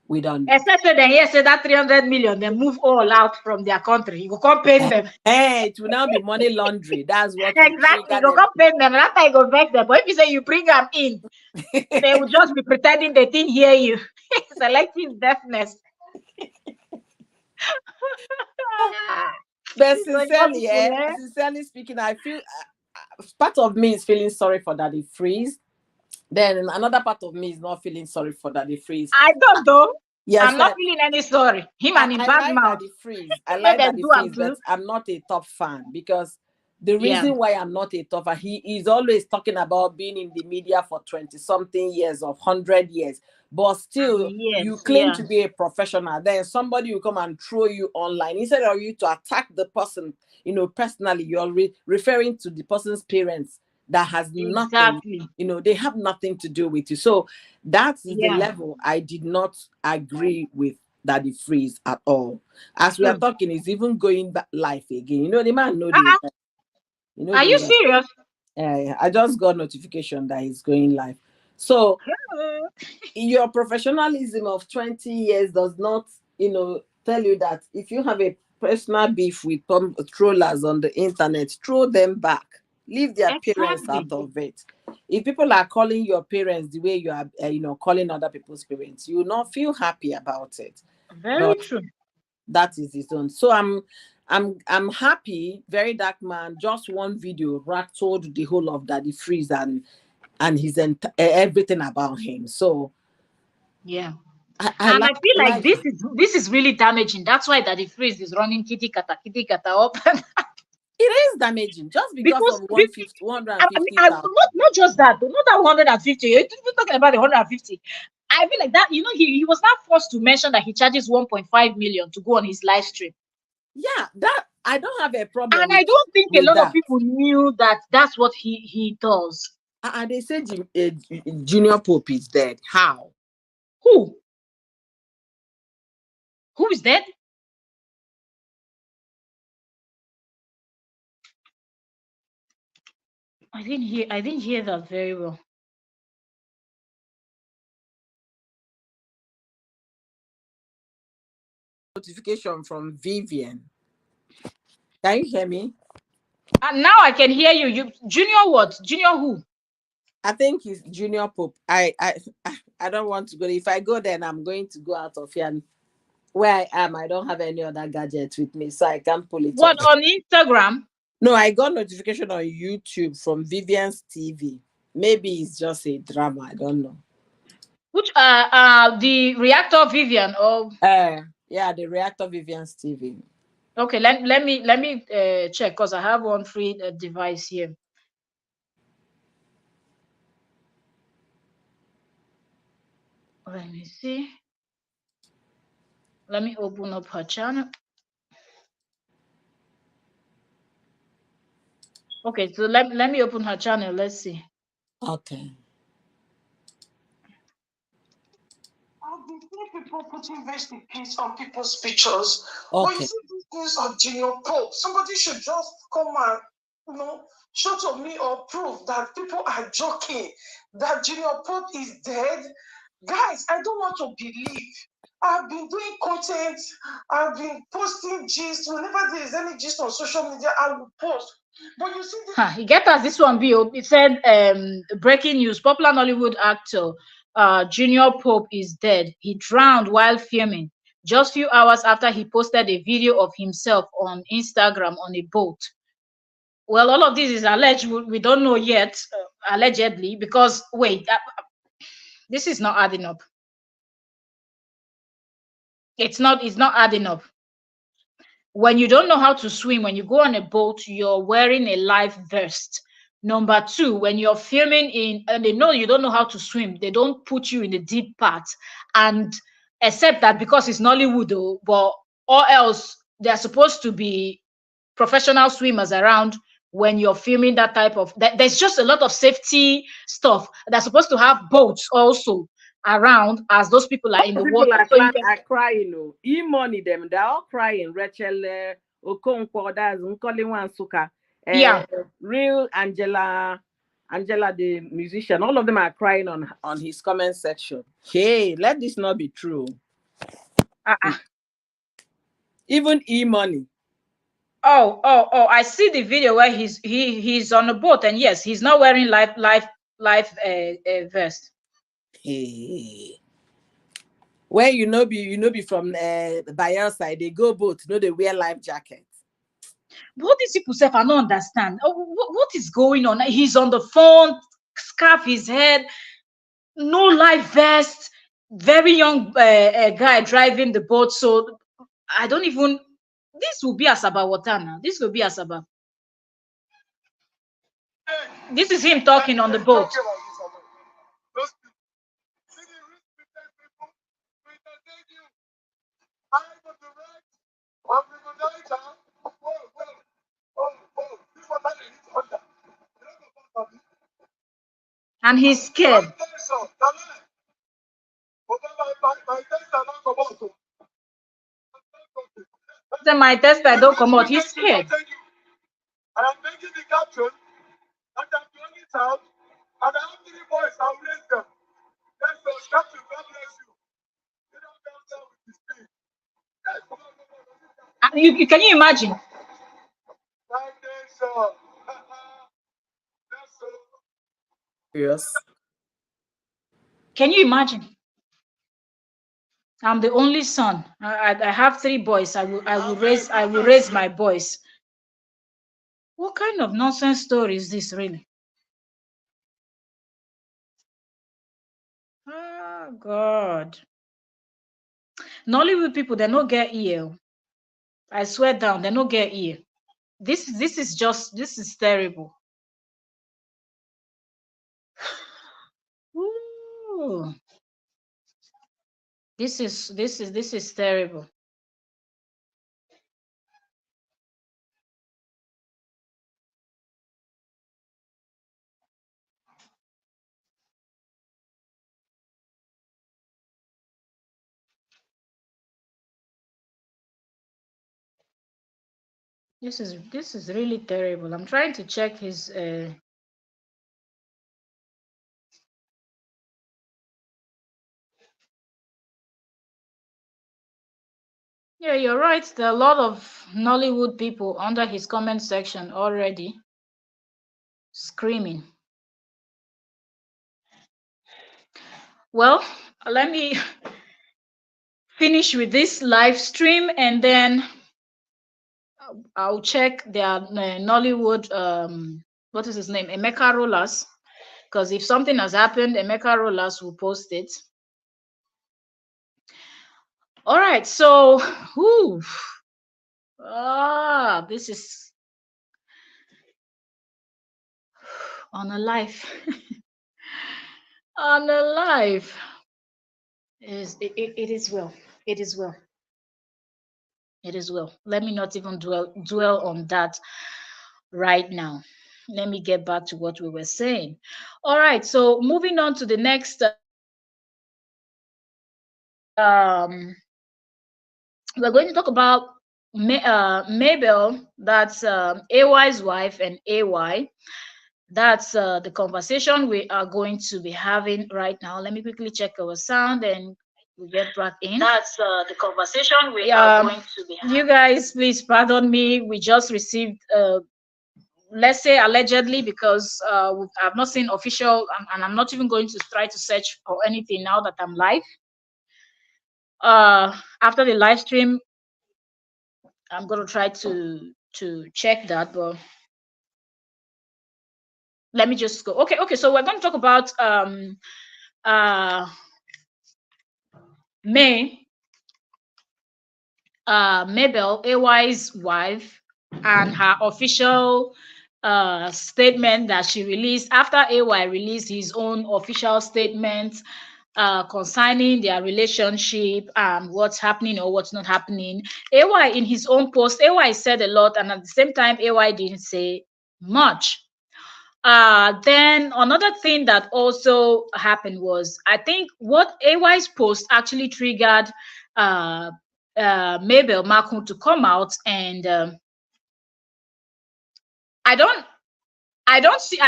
we don't know. Except that then yes, say that 300 million, they move all out from their country. You can't pay them. Hey, it will now be money laundry. That's what will Exactly. trigger You them. can't pay them. That's how you go vex them. But if you say you bring them in, they will just be pretending they didn't hear you. Selective deafness. But So your sincerely, people, eh? sincerely speaking, I feel part of me is feeling sorry for Daddy Freeze. Then another part of me is not feeling sorry for Daddy Freeze. I don't know. Yes, I'm not feeling any sorry. Him and him I bad like mouth. Daddy Freeze. I Let like them Daddy do them Freeze, but too. I'm not a top fan because the Yeah. reason why I'm not a top fan, he is always talking about being in the media for 20 something years of 100 years, but still you Yes. claim Yeah. to be a professional. Then somebody will come and throw you online instead of you to attack the person, personally. You're referring to the person's parents that has nothing, Exactly. they have nothing to do with you. So that is the Yeah. level I did not agree with Daddy Freeze at all. As we are True. talking, he's even going back live again. The man know the Uh-uh. you know Are you the serious? I just got notification that he's going live. So your professionalism of 20 years does not, tell you that if you have a personal beef with trollers on the internet, throw them back. Leave their parents Exactly. out of it. If people are calling your parents the way you are, calling other people's parents, you will not feel happy about it. Very But true. that is his own. So I'm happy. Very Dark Man. Just one video rattled the whole of Daddy Freeze and his everything about him. So Yeah. I And like I feel I like like this is really damaging. That's why that the freeze is running kitty kata up. it is damaging just because because of 150 I mean, 150,000. not just that, though, not that 150. You're talking about the 150. I feel like that, he was not forced to mention that he charges 1.5 million to go on his live stream. Yeah, that I don't have a problem And I don't think a with lot of that. people knew that that's what he does. And they said Junior Pope is dead. How? Who? Who is dead? I didn't hear that very well. Notification from Vivian. Can you hear me? And now I can hear you. You Junior what? Junior who? I think it's Junior Pope. I don't want to go. If I go there, I'm going to go out of here. And where I am, I don't have any other gadget with me, so I can't pull it What, off. on Instagram? No, I got notification on YouTube from Vivian's TV. Maybe it's just a drama. I don't know. Which the reactor Vivian? Oh, Yeah, the reactor Vivian's TV. okay. Let me check, because I have one free device here. Let me see. Let me open up her channel. Okay, so let me open her channel. Let's see. Okay. I've been seeing people putting rest in peace on people's pictures. But you Okay. see this news of Junior Pope. Somebody should just come and, show to me or prove that people are joking, that Junior Pope is dead. Guys, I don't want to believe. I've been doing content. I've been posting gist. Whenever there is any gist on social media, I will post. But you see this. You get us this one, Bill. It said, breaking news: popular Nollywood actor Junior Pope is dead. He drowned while filming. Just few hours after he posted a video of himself on Instagram on a boat. Well, all of this is alleged. We don't know yet, allegedly, because wait, this is not adding up. It's not adding up. When you don't know how to swim, when you go on a boat, you're wearing a life vest. Number two, when you're filming and they know you don't know how to swim, they don't put you in the deep part. And except that because it's Nollywood, though, but or else they're supposed to be professional swimmers around when you're filming that type of. There's just a lot of safety stuff. They're supposed to have boats also around as those people are in the People water. So you can. are crying. Oh, e-money them. They're all crying. Rachel Okonkwo, that's Nkoli Wansuka. Yeah. Real Angela, the musician. All of them are crying on his comment section. Hey, let this not be true. Uh-uh. Even e-money. Oh! I see the video where he's on a boat, and yes, he's not wearing life vest. Hey. Where be from Bayelsa side, they go boat, they wear life jackets. What these people say, I don't understand. What is going on? He's on the phone, scarf his head, no life vest. Very young guy driving the boat. So I don't even. This will be Asaba Watana. This will be Asaba. This is him talking on the boat. And he's scared. Then my test, I don't come out. He's scared. And I'm making the caption, and I'm doing it out, and I have 3 boys, I'll raise them. That's the captain, God bless you. You don't come down with the speed. Can you imagine? Yes. Can you imagine? I'm the only son. I have 3 boys. I will raise my boys. What kind of nonsense story is this, really? Oh God. Nollywood people, they no get ear. I swear down, they no get ear. This is terrible. Ooh. This is terrible. This is really terrible. I'm trying to check his yeah, you're right. There are a lot of Nollywood people under his comment section already screaming. Well, let me finish with this live stream and then I'll check their Nollywood what is his name? Emeka Rollers. Because if something has happened, Emeka Rollers will post it. All right, so whew, this is on a life. On a life. It is well. It is well. It is well. Let me not even dwell on that right now. Let me get back to what we were saying. All right, so moving on to the next we're going to talk about Mabel, that's AY's wife, and AY. That's the conversation we are going to be having right now. Let me quickly check our sound and we get back in. That's the conversation we are going to be having. You guys, please pardon me. We just received, let's say allegedly, because I've not seen official, and I'm not even going to try to search for anything now that I'm live. After the live stream, I'm going to try to check that, but let me just go. Okay, so we're going to talk about Mabel, AY's wife, and her official statement that she released after AY released his own official statement concerning their relationship and what's happening or what's not happening. AY in his own post, AY said a lot, and at the same time, AY didn't say much. Then another thing that also happened was, I think what AY's post actually triggered Mabel Makun to come out, and I don't see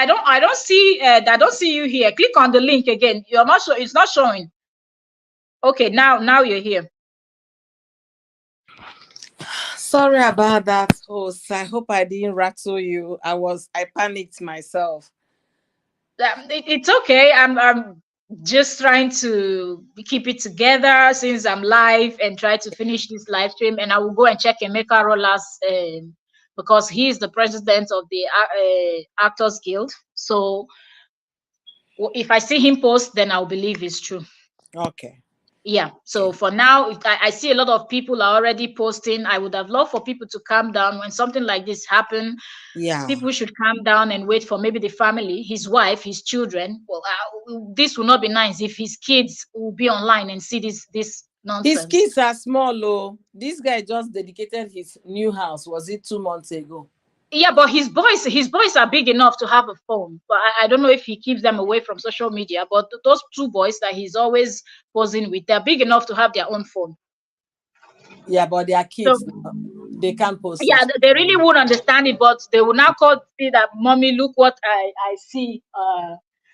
you here. Click on the link again. You're not sure, it's not showing. Okay, now you're here. Sorry about that, host. I hope I didn't rattle you. I panicked myself. It's okay. I'm just trying to keep it together since I'm live and try to finish this live stream. And I will go and check Emeka Rollers because he is the president of the Actors Guild. So if I see him post, then I'll believe it's true. Okay. Yeah. So for now, I see a lot of people are already posting. I would have loved for people to calm down when something like this happens. Yeah. People should calm down and wait for maybe the family, his wife, his children. Well, this will not be nice if his kids will be online and see this nonsense. His kids are small, though. This guy just dedicated his new house. Was it 2 months ago? Yeah, but his boys are big enough to have a phone. But I don't know if he keeps them away from social media. But those two boys that he's always posing with, they're big enough to have their own phone. Yeah, but they are kids. So, they can't post. Yeah, they really won't understand it, but they will now see that, mommy, look what I see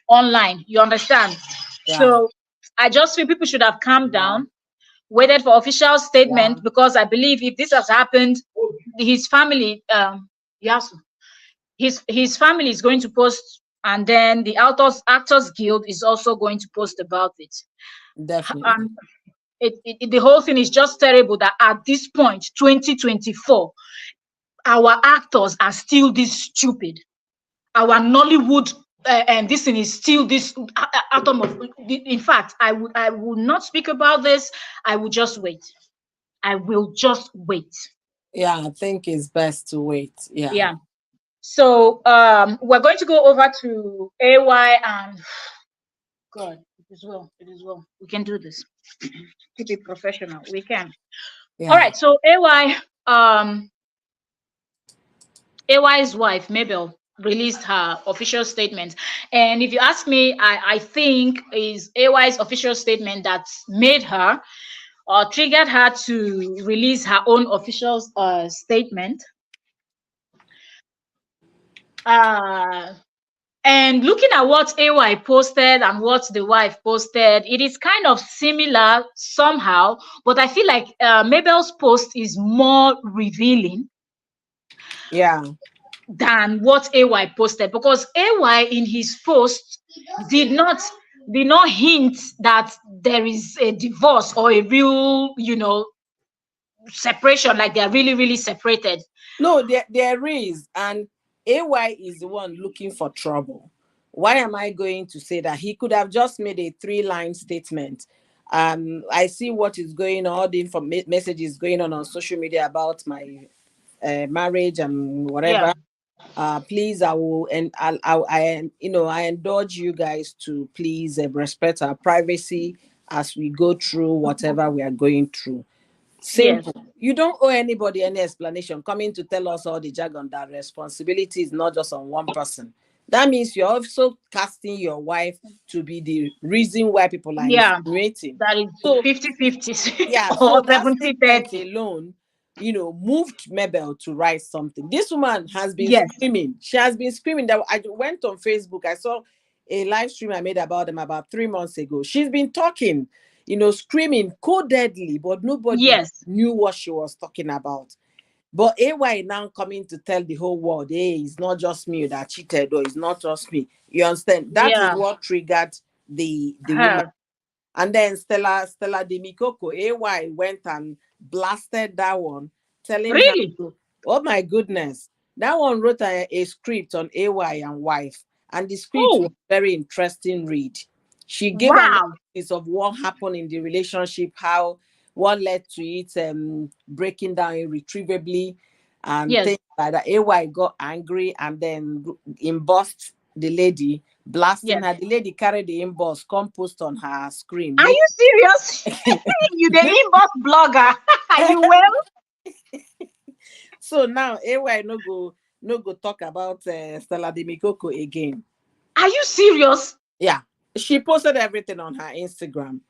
online. You understand? Yeah. So I just feel people should have calmed down, waited for official statement, because I believe if this has happened, his family, his family is going to post, and then the Actors Guild is also going to post about it. Definitely. The whole thing is just terrible that at this point, 2024, our actors are still this stupid. Our Nollywood and this thing is still this atom of. In fact, I would not speak about this. I will just wait. I will just wait. Yeah, I think it's best to wait. Yeah. Yeah. So we're going to go over to AY, and God, it is well. It is well. We can do this. Keep it professional. We can. All Yeah. right. So AY's wife, Mabel, released her official statement. And if you ask me, I think is AY's official statement that made her or triggered her to release her own official statement. Uh, and looking at what AY posted and what the wife posted, it is kind of similar somehow, but I feel like Mabel's post is more revealing Yeah. than what AY posted, because AY in his post did not did not hint that there is a divorce or a real, separation, like they're really, really separated. No, there is, and AY is the one looking for trouble. Why am I going to say that? He could have just made a three-line statement. I see what is going on, all the messages going on social media about my marriage and Yeah, whatever. Please, I will, and I indulge you guys to please respect our privacy as we go through whatever we are going through. yes, Simple. You don't owe anybody any explanation coming to tell us all the jargon that responsibility is not just on one person. That means you're also casting your wife to be the reason why people are yeah, insinuating. that is So 50-50 yeah, so or that statement 70-30. alone, moved Mabel to write something. This woman has been Yes, screaming. She has been screaming. That I went on Facebook. I saw a live stream I made about them about 3 months ago. She's been talking, screaming codedly, but nobody yes, knew what she was talking about. But AY now coming to tell the whole world, hey, it's not just me that cheated, or it's not just me. You understand? That is yeah, what triggered the woman. her. And then Stella Demikoko, AY went and blasted that one, telling her Really? to, oh my goodness. That one wrote a script on AY and wife. And the script was Oh, very interesting read. She gave wow. analysis of what happened in the relationship, how what led to it breaking down irretrievably and Yes, things like that. AY got angry and then embossed the lady, blasting yes. her. The lady carried the emboss, compost on her screen, Are make you serious? You the inbox blogger. Are you well? so now AY no go talk about Stella Demikoko again. Are you serious? Yeah, she posted everything on her Instagram.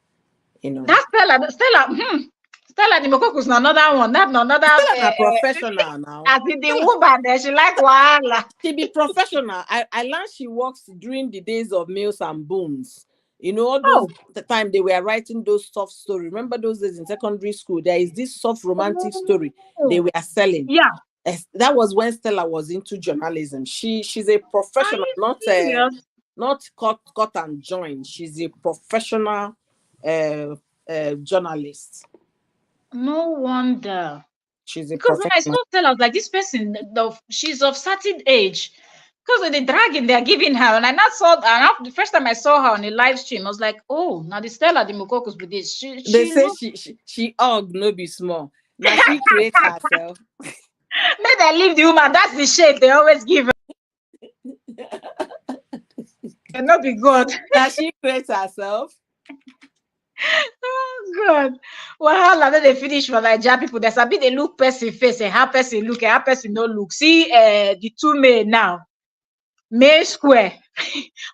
You know, That Stella the Mokokus na another one. That na another Stella na professional now. as in the woman there, she like wahala. She be professional. I learned she works during the days of Mills and Booms. All those Oh, the time they were writing those soft stories. Remember those days in secondary school? There is this soft romantic story they oh, were selling. yeah. That was when Stella was into journalism. She's a Are professional, you serious? not cut and join. She's a professional uh, journalist. No wonder. She's a Because when I professional. saw Stella, I was like, this person, she's of certain age. Because of the dragging they're giving her, and I not saw, the first time I saw her on a live stream, I was like, oh, now the Stella the Mokokus with this. They She say looks. she no be small. Now she creates herself. Let them leave the woman. That's the shape they always give her. Cannot be God. Now she creates herself. Oh God. Well, how they finish for Nigeria people? There's a bit they look person face and how person look and how person no look. See the two men now. May square.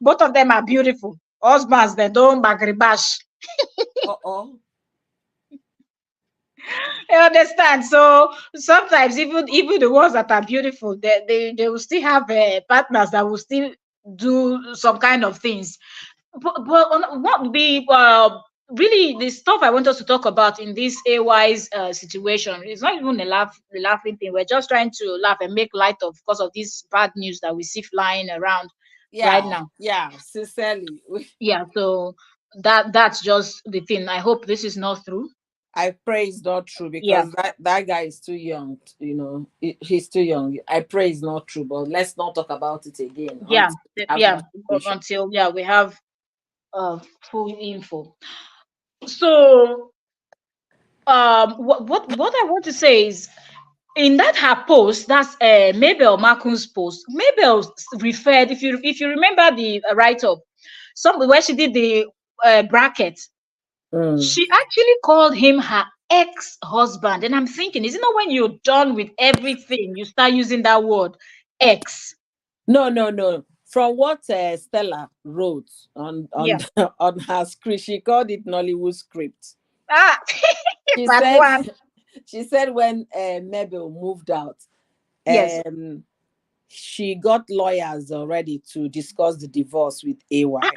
Both of them are beautiful. Husbands, they don't bagribash. Oh. You understand? So sometimes even the ones that are beautiful, they will still have partners that will still do some kind of things. But what would be really the stuff I want us to talk about in this AY's situation? It's not even a laughing thing. We're just trying to laugh and make light of because of this bad news that we see flying around right Yeah, now. yeah, sincerely. Yeah, so that's just the thing. I hope this is not true. I pray it's not true Yeah, because that guy is too young. He's too young. I pray it's not true, but let's not talk about it again yeah, until we have yeah. more information. Until we have full info. So what I want to say is in that her post, that's Mabel Makun's post. Mabel referred, if you remember the write up, some where she did the bracket, Mm. she actually called him her ex-husband. And I'm thinking, is it not when you're done with everything, you start using that word ex? No, no, no. From what Stella wrote on Yeah. on her script, she called it Nollywood script. Ah, She part said one. she said when Mabel moved out, Yes. um, she got lawyers already to discuss the divorce with AY.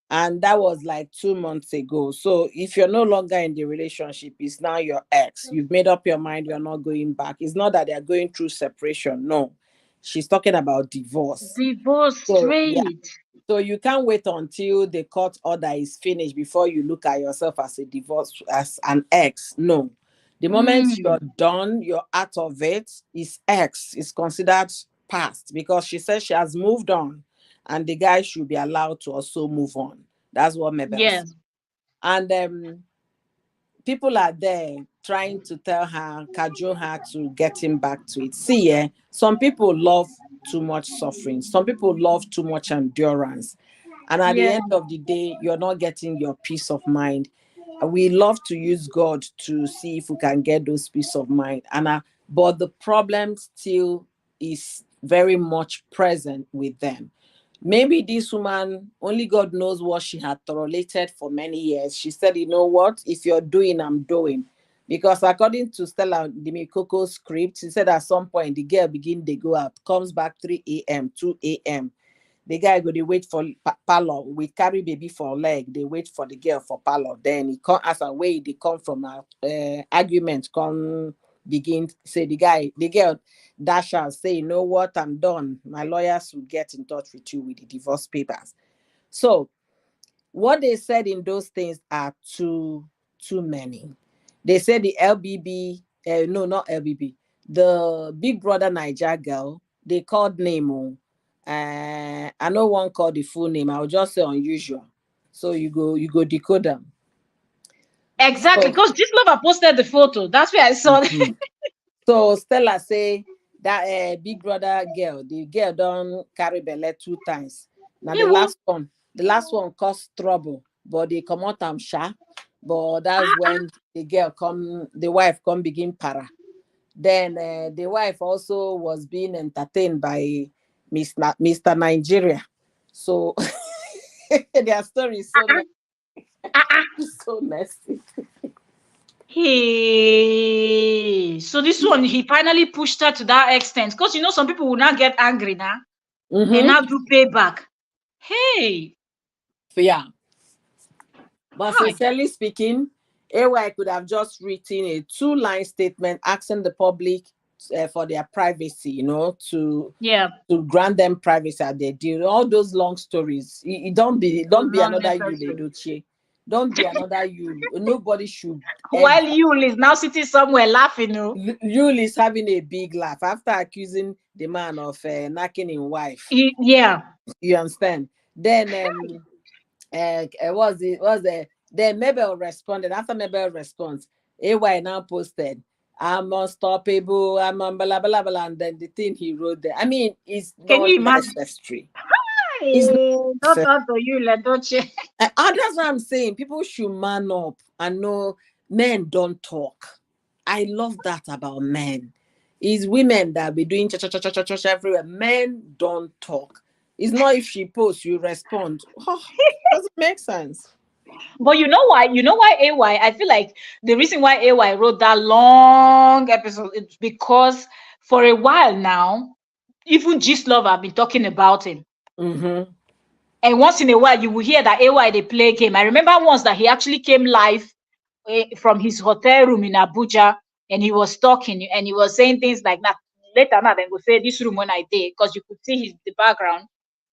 And that was like 2 months ago. So if you're no longer in the relationship, it's now your ex. You've made up your mind, you're not going back. It's not that they're going through separation. No, she's talking about divorce. Divorce So yeah, straight. so you can't wait until the court order is finished before you look at yourself as a divorce, as an ex. No. The moment you're Mm. done, you're out of it, is ex, is considered past, because she says she has moved on and the guy should be allowed to also move on. That's what Mabel said. Yes. And people are there trying to tell her, cajole her to get him back to it. See, some people love too much suffering. Some people love too much endurance. And at the Yeah. end of the day, you're not getting your peace of mind. We love to use God to see if we can get those peace of mind. But the problem still is very much present with them. Maybe this woman, only God knows what she had tolerated for many years. She said, you know what? If you're doing, I'm doing. Because according to Stella Dimikoko's script, she said at some point the girl begin to go out, comes back 3 a.m., 2 a.m. The guy go, they wait for parlor. We carry baby for leg. They wait for the girl for parlor. Then he come as a way they come from a argument. Come begin say the girl dash out, say, you know what, I'm done. My lawyers will get in touch with you with the divorce papers. So what they said in those things are too many. They said the LBB, no, not LBB, the Big Brother Niger girl, they called name. I know one called the full name. I'll just say unusual. So you go decode them. Exactly. So Because this lover posted the photo. That's where I saw it. mhm. So Stella say that Big Brother girl, the girl don't carry belle 2 times. Now Ewo. the last one caused trouble, but they come out am sha. But that's Ah, when the wife come begin para. Then the wife also was being entertained by Mr. Nigeria. So their story is so ah, ah, ah. so messy. Hey. So this one, he finally pushed her to that extent. Because some people will not get angry now and Mm-hmm. now do payback. Hey. Yeah. But Hi. sincerely speaking, AY could have just written a 2-line statement asking the public for their privacy, Yeah. to grant them privacy at their deal. All those long stories. It was Don't be not another you, necessary. Ledoche. Don't be another you. Nobody should ever. While Yul is now sitting somewhere laughing, no? Yul is having a big laugh after accusing the man of knacking his wife. Yeah. You understand? Then was the then Mabel responded. After Mabel responds, AY now posted, I'm unstoppable, I'm on blah blah blah, and then the thing he wrote there. I mean, it's Can not you imagine? necessary. It's not Hey, don't necessary. talk to you, Ledoche. That's what I'm saying. People should man up and know men don't talk. I love that about men. It's women that be doing cha cha cha cha cha cha everywhere. Men don't talk. It's not if she posts, you respond. Oh, doesn't make sense. But you know why? You know why AY? I feel like the reason why AY wrote that long episode is because for a while now, even Gist Love have been talking about him. Mm-hmm. And once in a while, you will hear that AY they play game. I remember once that he actually came live from his hotel room in Abuja, and he was talking and he was saying things like that. Later now, then go say this room when I did, because you could see the background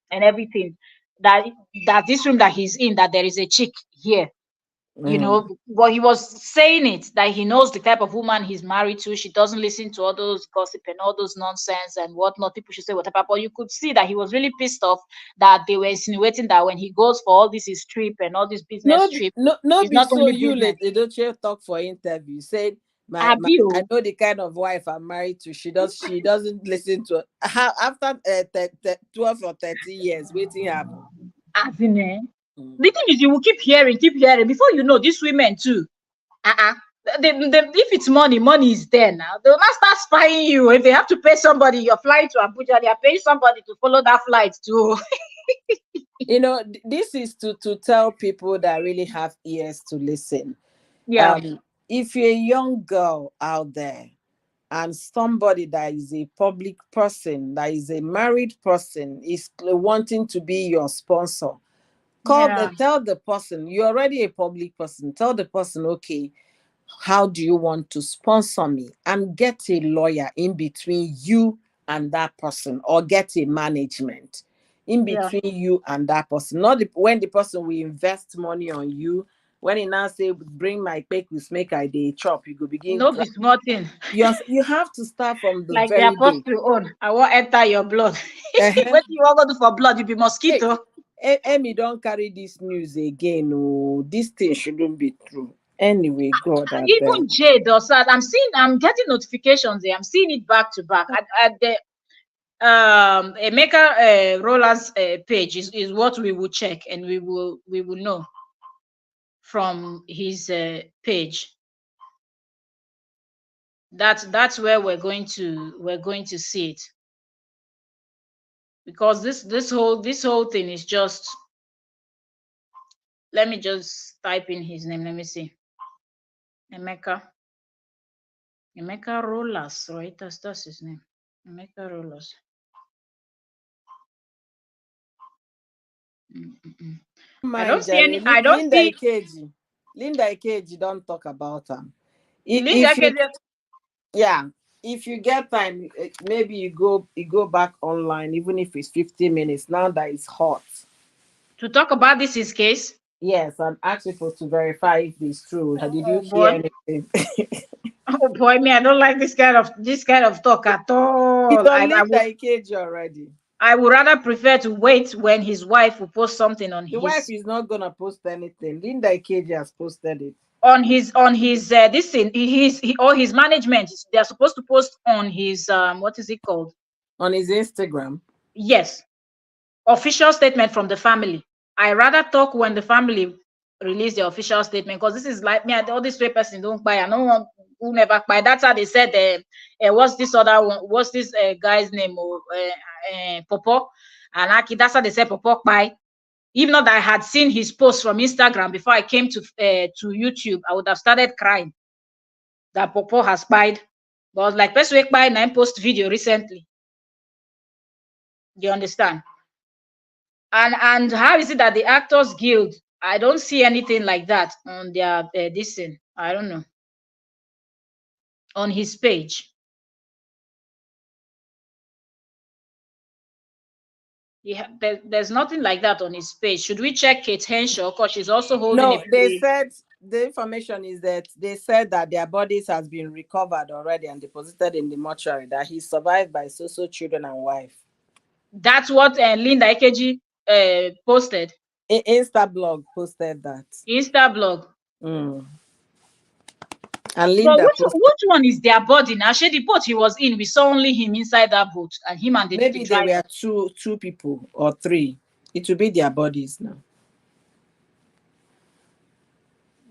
and everything. That this room that he's in, that there is a chick here. Mm. Well, he was saying it that he knows the type of woman he's married to. She doesn't listen to all those gossip and all those nonsense and whatnot. People should say whatever. But you could see that he was really pissed off that they were insinuating that when he goes for all this his trip and all this business trip, No it's be not so only you business. let don't you talk for interview. Said I Abio, know the kind of wife I'm married to. She doesn't listen to how after 12 or 30 years, waiting happen. as in, eh? The thing is, you will keep hearing. Before you know, these women too. If it's money, money is there now. They'll not start spying you. If they have to pay somebody, you're flying to Abuja, they are paying somebody to follow that flight too. This is to tell people that really have ears to listen. Yeah, If you're a young girl out there and somebody that is a public person, that is a married person, is wanting to be your sponsor, yeah, tell the person, you're already a public person, tell the person, okay, how do you want to sponsor me? And get a lawyer in between you and that person, or get a management in yeah. between you and that person. Not when the person will invest money on you, when he now say bring my with make I day chop, you go begin No be small thing. you have to start from the Like the very day. apostle own. I want enter your blood. Uh-huh. What you want to do for blood? You be Hey, mosquito. Amy, don't carry this news again. Oh, this thing shouldn't be true. Anyway, God, I beg. Even Jade does that. I'm getting notifications there. I'm seeing it back to back. At the Emeka Roller's page is what we will check, and we will know from his page. That's where we're going to see it, because this whole thing is just. Let me just type in his name. Let me see. Emeka. Emeka Rollers, right? That's his name. Emeka Rollers. Mm-mm. I don't Mind see Jerry. any. I don't Linda see Ikeji. Linda Ikeji, don't talk about them. Linda If you Kede yeah, if you get time, maybe you go back online, even if it's 15 minutes. Now that it's hot. to talk about this his case. Yes, and ask people to verify if it's true. Did you Oh boy. hear anything? Oh boy, me, I don't like this kind of talk at It's all. on I Linda would Ikeji already. I would rather prefer to wait when his wife will post something on The wife his is not gonna post anything. Linda Ikeji has posted it this thing. Or his management. They're supposed to post on his what is it called? on his Instagram. Yes, official statement from the family. I rather talk when the family release the official statement, because this is like me. All this way person don't buy. I don't want who never buy. That's how they said. What's this other one? What's this guy's name? Popo and Aki. That's how they said Popo buy. Even though that I had seen his post from Instagram before I came to YouTube, I would have started crying that Popo has spied. But like person wey kpai na post video recently. You understand? And how is it that the Actors Guild? I don't see anything like that on their this thing. I don't know, on his page. There's nothing like that on his page. Should we check Kate Henshaw? Because she's also holding a No, they play. said the information is that they said that their bodies has been recovered already and deposited in the mortuary. That he survived by so children and wife. That's what Linda Ikeji posted. Insta blog posted that. Insta blog. Mm. And But Linda which posted. which one is their body now? Actually, the boat he was in, we saw only him inside that boat, and him and the Maybe there driver. were two people or three. It will be their bodies now.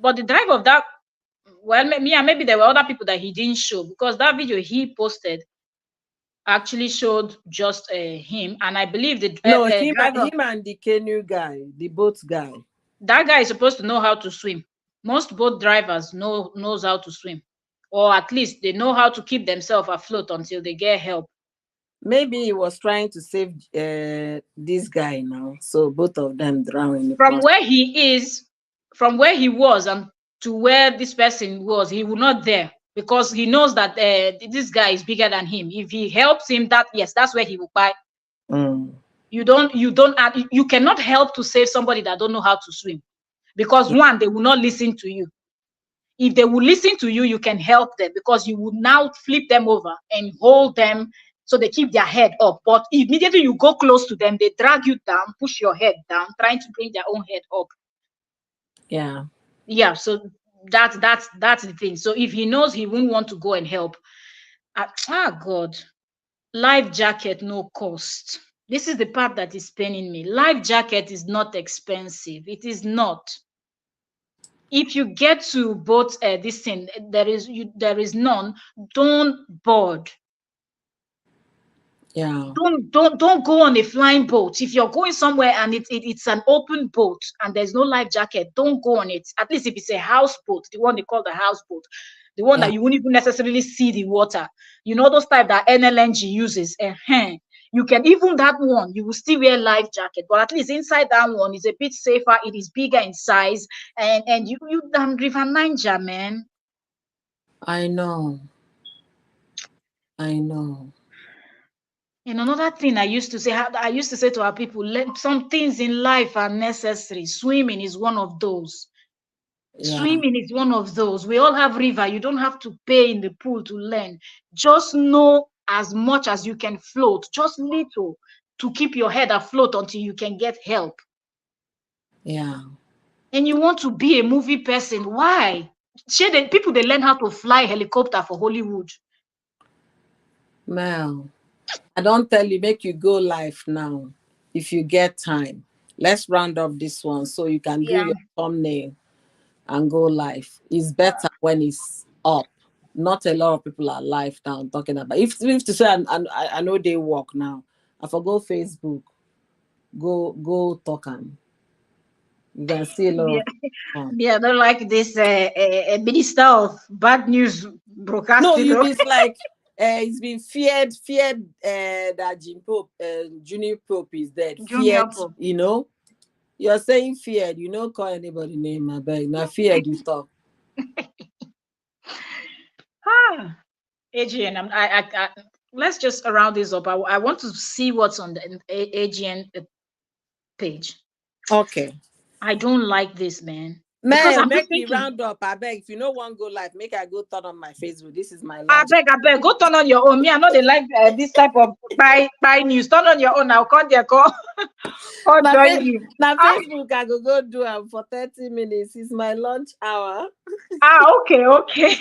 But the driver of that, well, maybe there were other people that he didn't show, because that video he posted actually showed just him, and I believe the No, driver. him and the canoe guy, the boat guy. That guy is supposed to know how to swim. Most boat drivers knows how to swim, or at least they know how to keep themselves afloat until they get help. Maybe he was trying to save this guy now, so both of them drown in the From process. where he is, from where he was, and to where this person was, he will not dare, because he knows that this guy is bigger than him. If he helps him, that's where he will buy. Mm. You cannot help to save somebody that don't know how to swim, because Yeah. one, they will not listen to you. If they will listen to you, you can help them, because you will now flip them over and hold them so they keep their head up. But immediately you go close to them, they drag you down, push your head down, trying to bring their own head up. Yeah. Yeah, so that's the thing. So if he knows he won't want to go and help, God, life jacket no cost. This is the part that is paining me. Life jacket is not expensive. It is not. If you get to both this thing, there is none. Don't board. Yeah. Don't go on a flying boat. If you're going somewhere and it's an open boat and there's no life jacket, don't go on it. At least if it's a houseboat, the one they call the houseboat, the one Yeah. that you won't even necessarily see the water. You know those type that NLNG uses. You can, even that one, you will still wear life jacket, but at least inside that one is a bit safer. It is bigger in size, and you damn River Niger, man. I know. I know. And another thing I used to say to our people, some things in life are necessary. Swimming is one of those. Yeah. Swimming is one of those. We all have river. You don't have to pay in the pool to learn. Just know as much as you can float, just little, to keep your head afloat until you can get help. Yeah. And you want to be a movie person. Why? People they learn how to fly helicopter for Hollywood. Mel, I don't tell you, make you go live now if you get time. Let's round up this one so you can do Yeah. your thumbnail and go live. It's better when it's up. Not a lot of people are live now talking about. If to say I know they work now. I forgo Facebook. Go talk and you can see a lot Yeah, of people. yeah, they're like this minister of bad news No, broadcasting. you be like it's been feared that Jim Pope, Junior Pope is dead. Junior Feared, Pope. you know. You're saying feared, you don't call anybody name, I beg. Now feared you talk. Ah, AGN. Let's just round this up. I want to see what's on the AGN page. Okay. I don't like this, man, because Man, I'm just make we thinking. round up. I beg. If you know one go live, make I go turn on my Facebook. This is my lunch. I beg, go turn on your own. Me, I know they like this type of buy news. Turn on your own. I'll call their call. Or Now, join you. now Ah, Facebook, I go do it for 30 minutes. It's my lunch hour. okay, okay.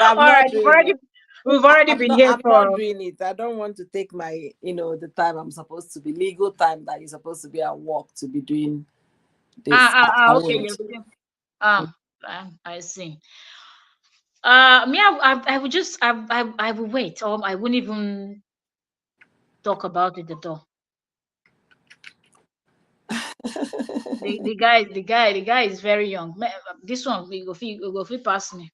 I'm All not right, doing it. we've already been here I'm not for doing it. I don't want to take my, the time I'm supposed to be, legal time that you're supposed to be at work to be doing this. I okay, won't. yeah. I see. Me, I would just, I would wait, or I wouldn't even talk about it at all. The guy is very young. This one, we go feel past me.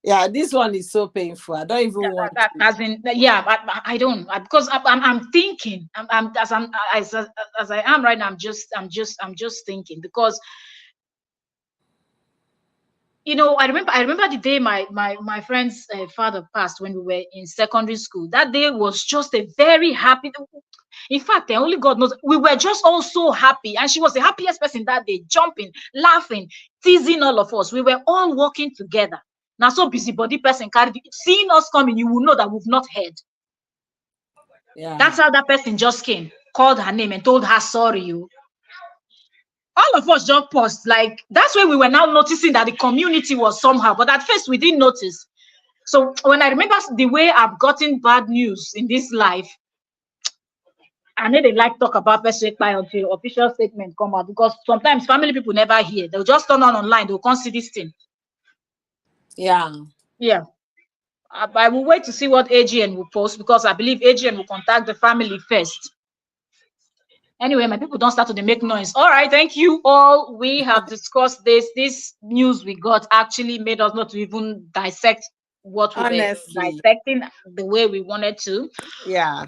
Yeah, this one is so painful. I don't even want to. As in, yeah, I don't, because I'm thinking, as I am right now. I'm just thinking, because I remember the day my friend's father passed when we were in secondary school. That day was just a very happy. In fact, only God knows. We were just all so happy, and she was the happiest person that day, jumping, laughing, teasing all of us. We were all working together. Now, so busybody person carried seeing us coming, you will know that we've not heard. Yeah. That's how that person just came, called her name, and told her sorry. You all of us just paused. Like, that's when we were now noticing that the community was somehow, but at first we didn't notice. So when I remember the way I've gotten bad news in this life, I know they like talk about first week by until official statement come out, because sometimes family people never hear. They'll just turn on online, they'll come see this thing. Yeah. Yeah. I will wait to see what AGN will post, because I believe AGN will contact the family first. Anyway, my people don't start to make noise. All right, thank you all. We have discussed this. This news we got actually made us not to even dissect what we were Honestly. dissecting the way we wanted to. Yeah.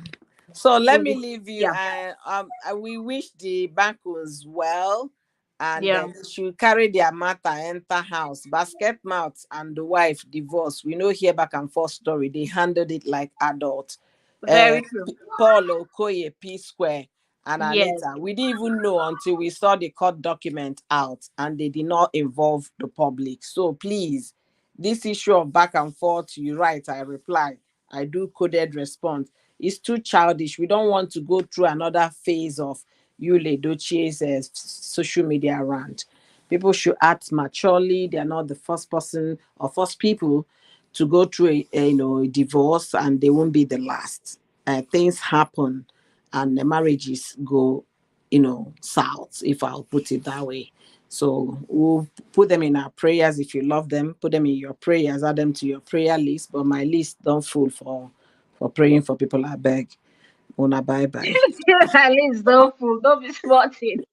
So let So me leave you. yeah, We wish the Bankos well, and yeah, they should carry their matter enter house. Basket mouth and the wife divorce. We know here back and forth story. They handled it like adults. Uh, very true. Paul Okoye P Square and Yes, Anita. We didn't even know until we saw the court document out, and they did not involve the public. So please, this issue of back and forth, you write, I reply, I do coded response. It's too childish. We don't want to go through another phase of Yule Dochie's social media rant. People should act maturely. They are not the first person or first people to go through a divorce, and they won't be the last. Things happen, and the marriages go, south, if I'll put it that way. So we'll put them in our prayers. If you love them, put them in your prayers, add them to your prayer list. But my list don't full for praying for people. I beg. Una bye bye. At least don't fool, don't be sporting.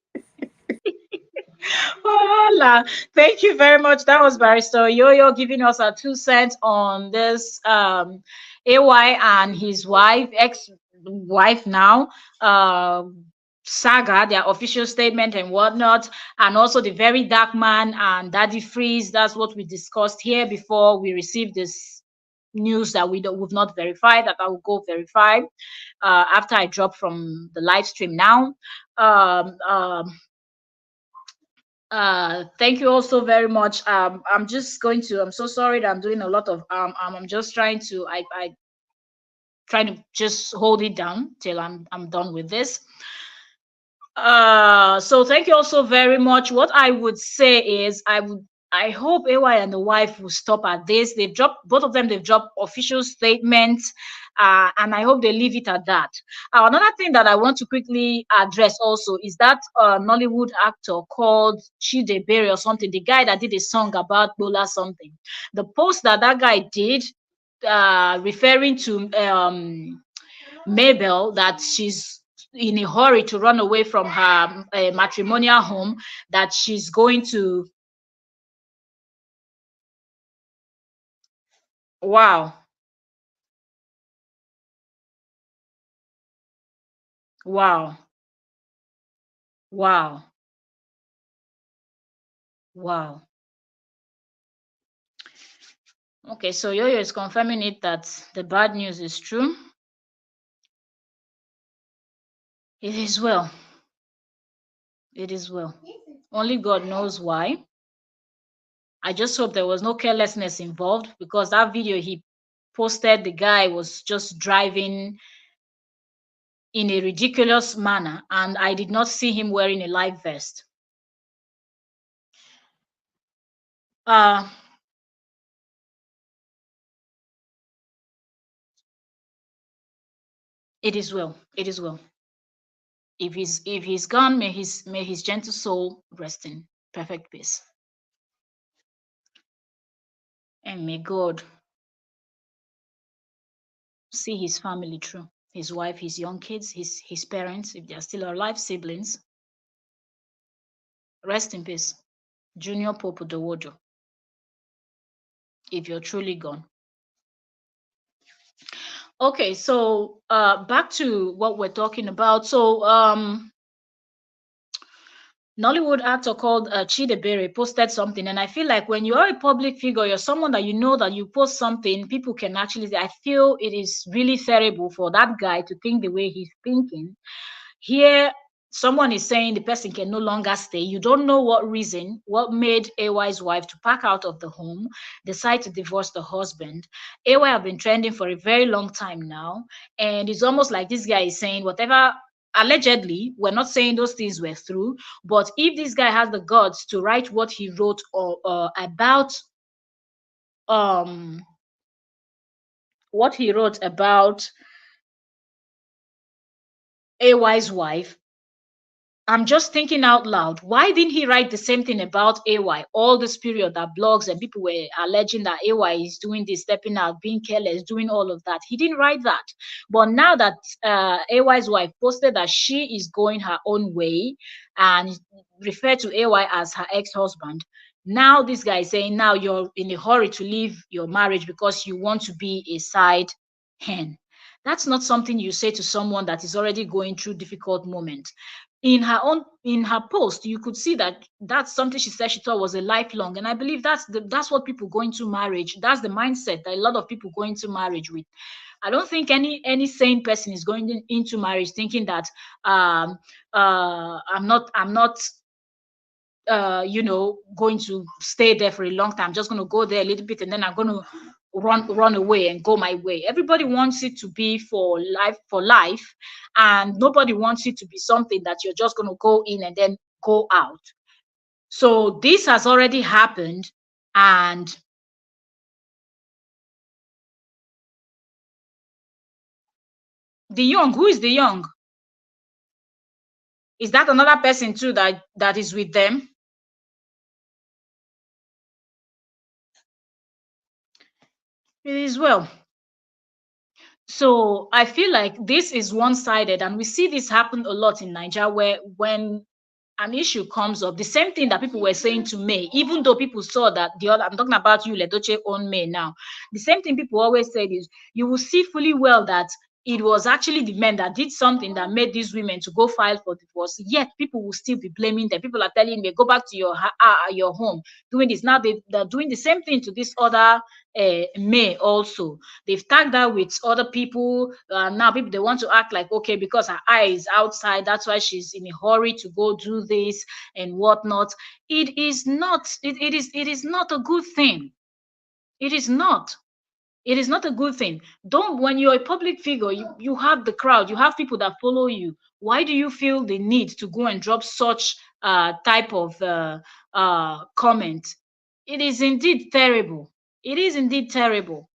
Voila. Thank you very much. That was Barrister Yo-Yo giving us our 2 cents on this AY and his wife, ex-wife now, uh, saga, their official statement and whatnot, and also the very dark man and Daddy Freeze. That's what we discussed here before we received this news that we've not verified, that I will go verify after I drop from the live stream now. Um, um, thank you also very much. I'm just going to, I'm so sorry that I'm doing a lot of I'm just trying to I trying to just hold it down till I'm done with this. So thank you also very much. What I would say is I hope AY and the wife will stop at this. They've dropped, both of them, they've dropped official statements, and I hope they leave it at that. Another thing that I want to quickly address also is that Nollywood actor called Chidebere or something, the guy that did a song about Bola something. The post that guy did, referring to Mabel, that she's in a hurry to run away from her matrimonial home, that she's going to. Wow. Wow. Wow. Wow. Okay, so Yo-Yo is confirming it that the bad news is true. It is well. It is well. Only God knows why. I just hope there was no carelessness involved, because that video he posted, the guy was just driving in a ridiculous manner, and I did not see him wearing a life vest. Uh, it is well. It is well. If he's gone, may his gentle soul rest in perfect peace. And may God see his family through. His wife, his young kids, his parents, if they are still alive, siblings. Rest in peace. Junior Pope Dowojo. If you're truly gone. Okay, so back to what we're talking about. So Nollywood actor called Chidebere posted something, and I feel like when you're a public figure, you're someone that you know that you post something, people can actually. I feel it is really terrible for that guy to think the way he's thinking. Here, someone is saying the person can no longer stay. You don't know what reason, what made AY's wife to pack out of the home, decide to divorce the husband. AY have been trending for a very long time now, and it's almost like this guy is saying whatever. Allegedly, we're not saying those things were true, but if this guy has the guts to write what he wrote about what he wrote about AY's wife, I'm just thinking out loud. Why didn't he write the same thing about AY all this period that blogs and people were alleging that AY is doing this, stepping out, being careless, doing all of that? He didn't write that. But now that AY's wife posted that she is going her own way and referred to AY as her ex-husband, now this guy is saying now you're in a hurry to leave your marriage because you want to be a side hen. That's not something you say to someone that is already going through difficult moments. In her post, you could see that that's something she said she thought was a lifelong, and I believe that's what people go into marriage, that's the mindset that a lot of people go into marriage with. I don't think any sane person is going into marriage thinking that I'm not going to stay there for a long time. I'm just going to go there a little bit and then I'm going to run away and go my way. Everybody wants it to be for life, and nobody wants it to be something that you're just going to go in and then go out. So this has already happened, and the young, who is the young? Is that another person too that is with them? It is well. So I feel like this is one-sided, and we see this happen a lot in Nigeria, where when an issue comes up, the same thing that people were saying to May, even though people saw that the other, I'm talking about you, Ledoche, on May now. The same thing people always said is you will see fully well that it was actually the men that did something that made these women to go file for divorce. Yet people will still be blaming them. People are telling me, go back to your home, doing this. Now they're doing the same thing to this other May also. They've tagged her with other people. Now people, they want to act like, okay, because her eye is outside, that's why she's in a hurry to go do this and whatnot. It is not. It is not a good thing. It is not. It is not a good thing. Don't, when you're a public figure, you have the crowd, you have people that follow you. Why do you feel the need to go and drop such type of comment? It is indeed terrible. It is indeed terrible.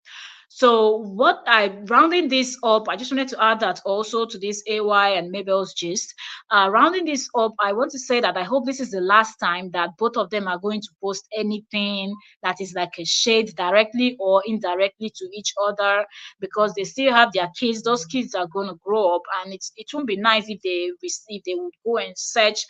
So what I rounding this up, I just wanted to add that also to this AY and Mabel's gist. Rounding this up, I want to say that I hope this is the last time that both of them are going to post anything that is like a shade directly or indirectly to each other, because they still have their kids. Those kids are going to grow up, and it won't be nice if they would go and search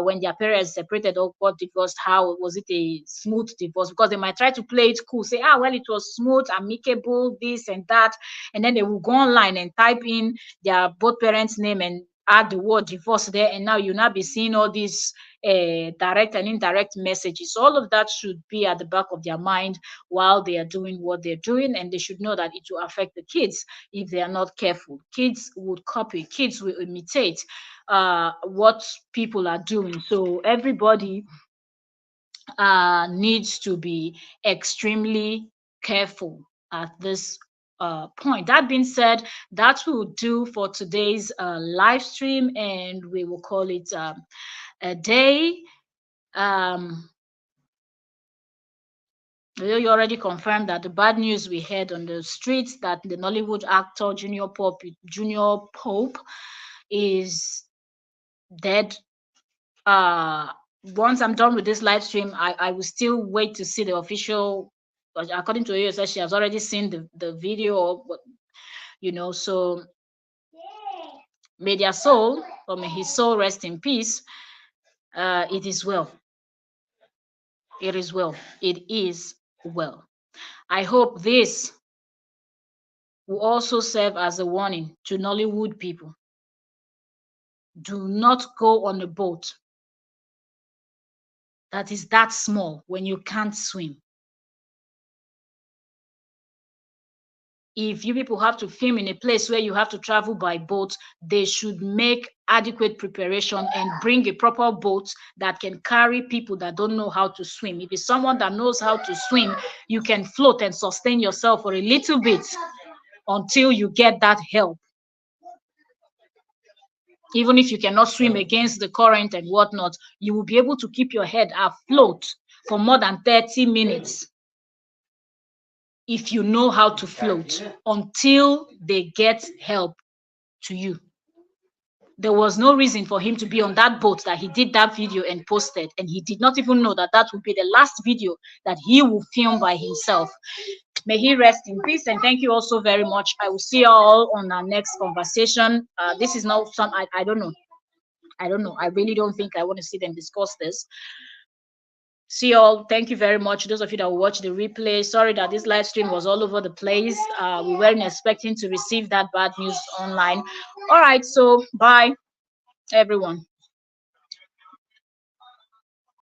when their parents separated or got divorced, how was it a smooth divorce, because they might try to play it cool, say, well, it was smooth, amicable, this and that, and then they will go online and type in their both parents' name and add the word divorce there, and now you'll not be seeing all these direct and indirect messages. So all of that should be at the back of their mind while they are doing what they're doing, and they should know that it will affect the kids if they are not careful. Kids would copy, kids will imitate what people are doing. So everybody needs to be extremely careful at this point. That being said, that will do for today's live stream, and we will call it a day. You already confirmed that the bad news we heard on the streets, that the Nollywood actor Junior Pope is dead. Once I'm done with this live stream, I will still wait to see the official. According to you, said she has already seen the video, so may their soul, or may his soul rest in peace. It is well. It is well. It is well. I hope this will also serve as a warning to Nollywood people. Do not go on a boat that is that small when you can't swim. If you people have to film in a place where you have to travel by boat, they should make adequate preparation and bring a proper boat that can carry people that don't know how to swim. If it's someone that knows how to swim, you can float and sustain yourself for a little bit until you get that help. Even if you cannot swim against the current and whatnot, you will be able to keep your head afloat for more than 30 minutes if you know how to float until they get help to you. There was no reason for him to be on that boat that he did that video and posted, and he did not even know that that would be the last video that he will film by himself. May he rest in peace, and thank you also very much. I will see you all on our next conversation. This is not some, I don't know. I really don't think I want to see them discuss this. See you all. Thank you very much. Those of you that will watch the replay, sorry that this live stream was all over the place. We weren't expecting to receive that bad news online. All right, so bye, everyone.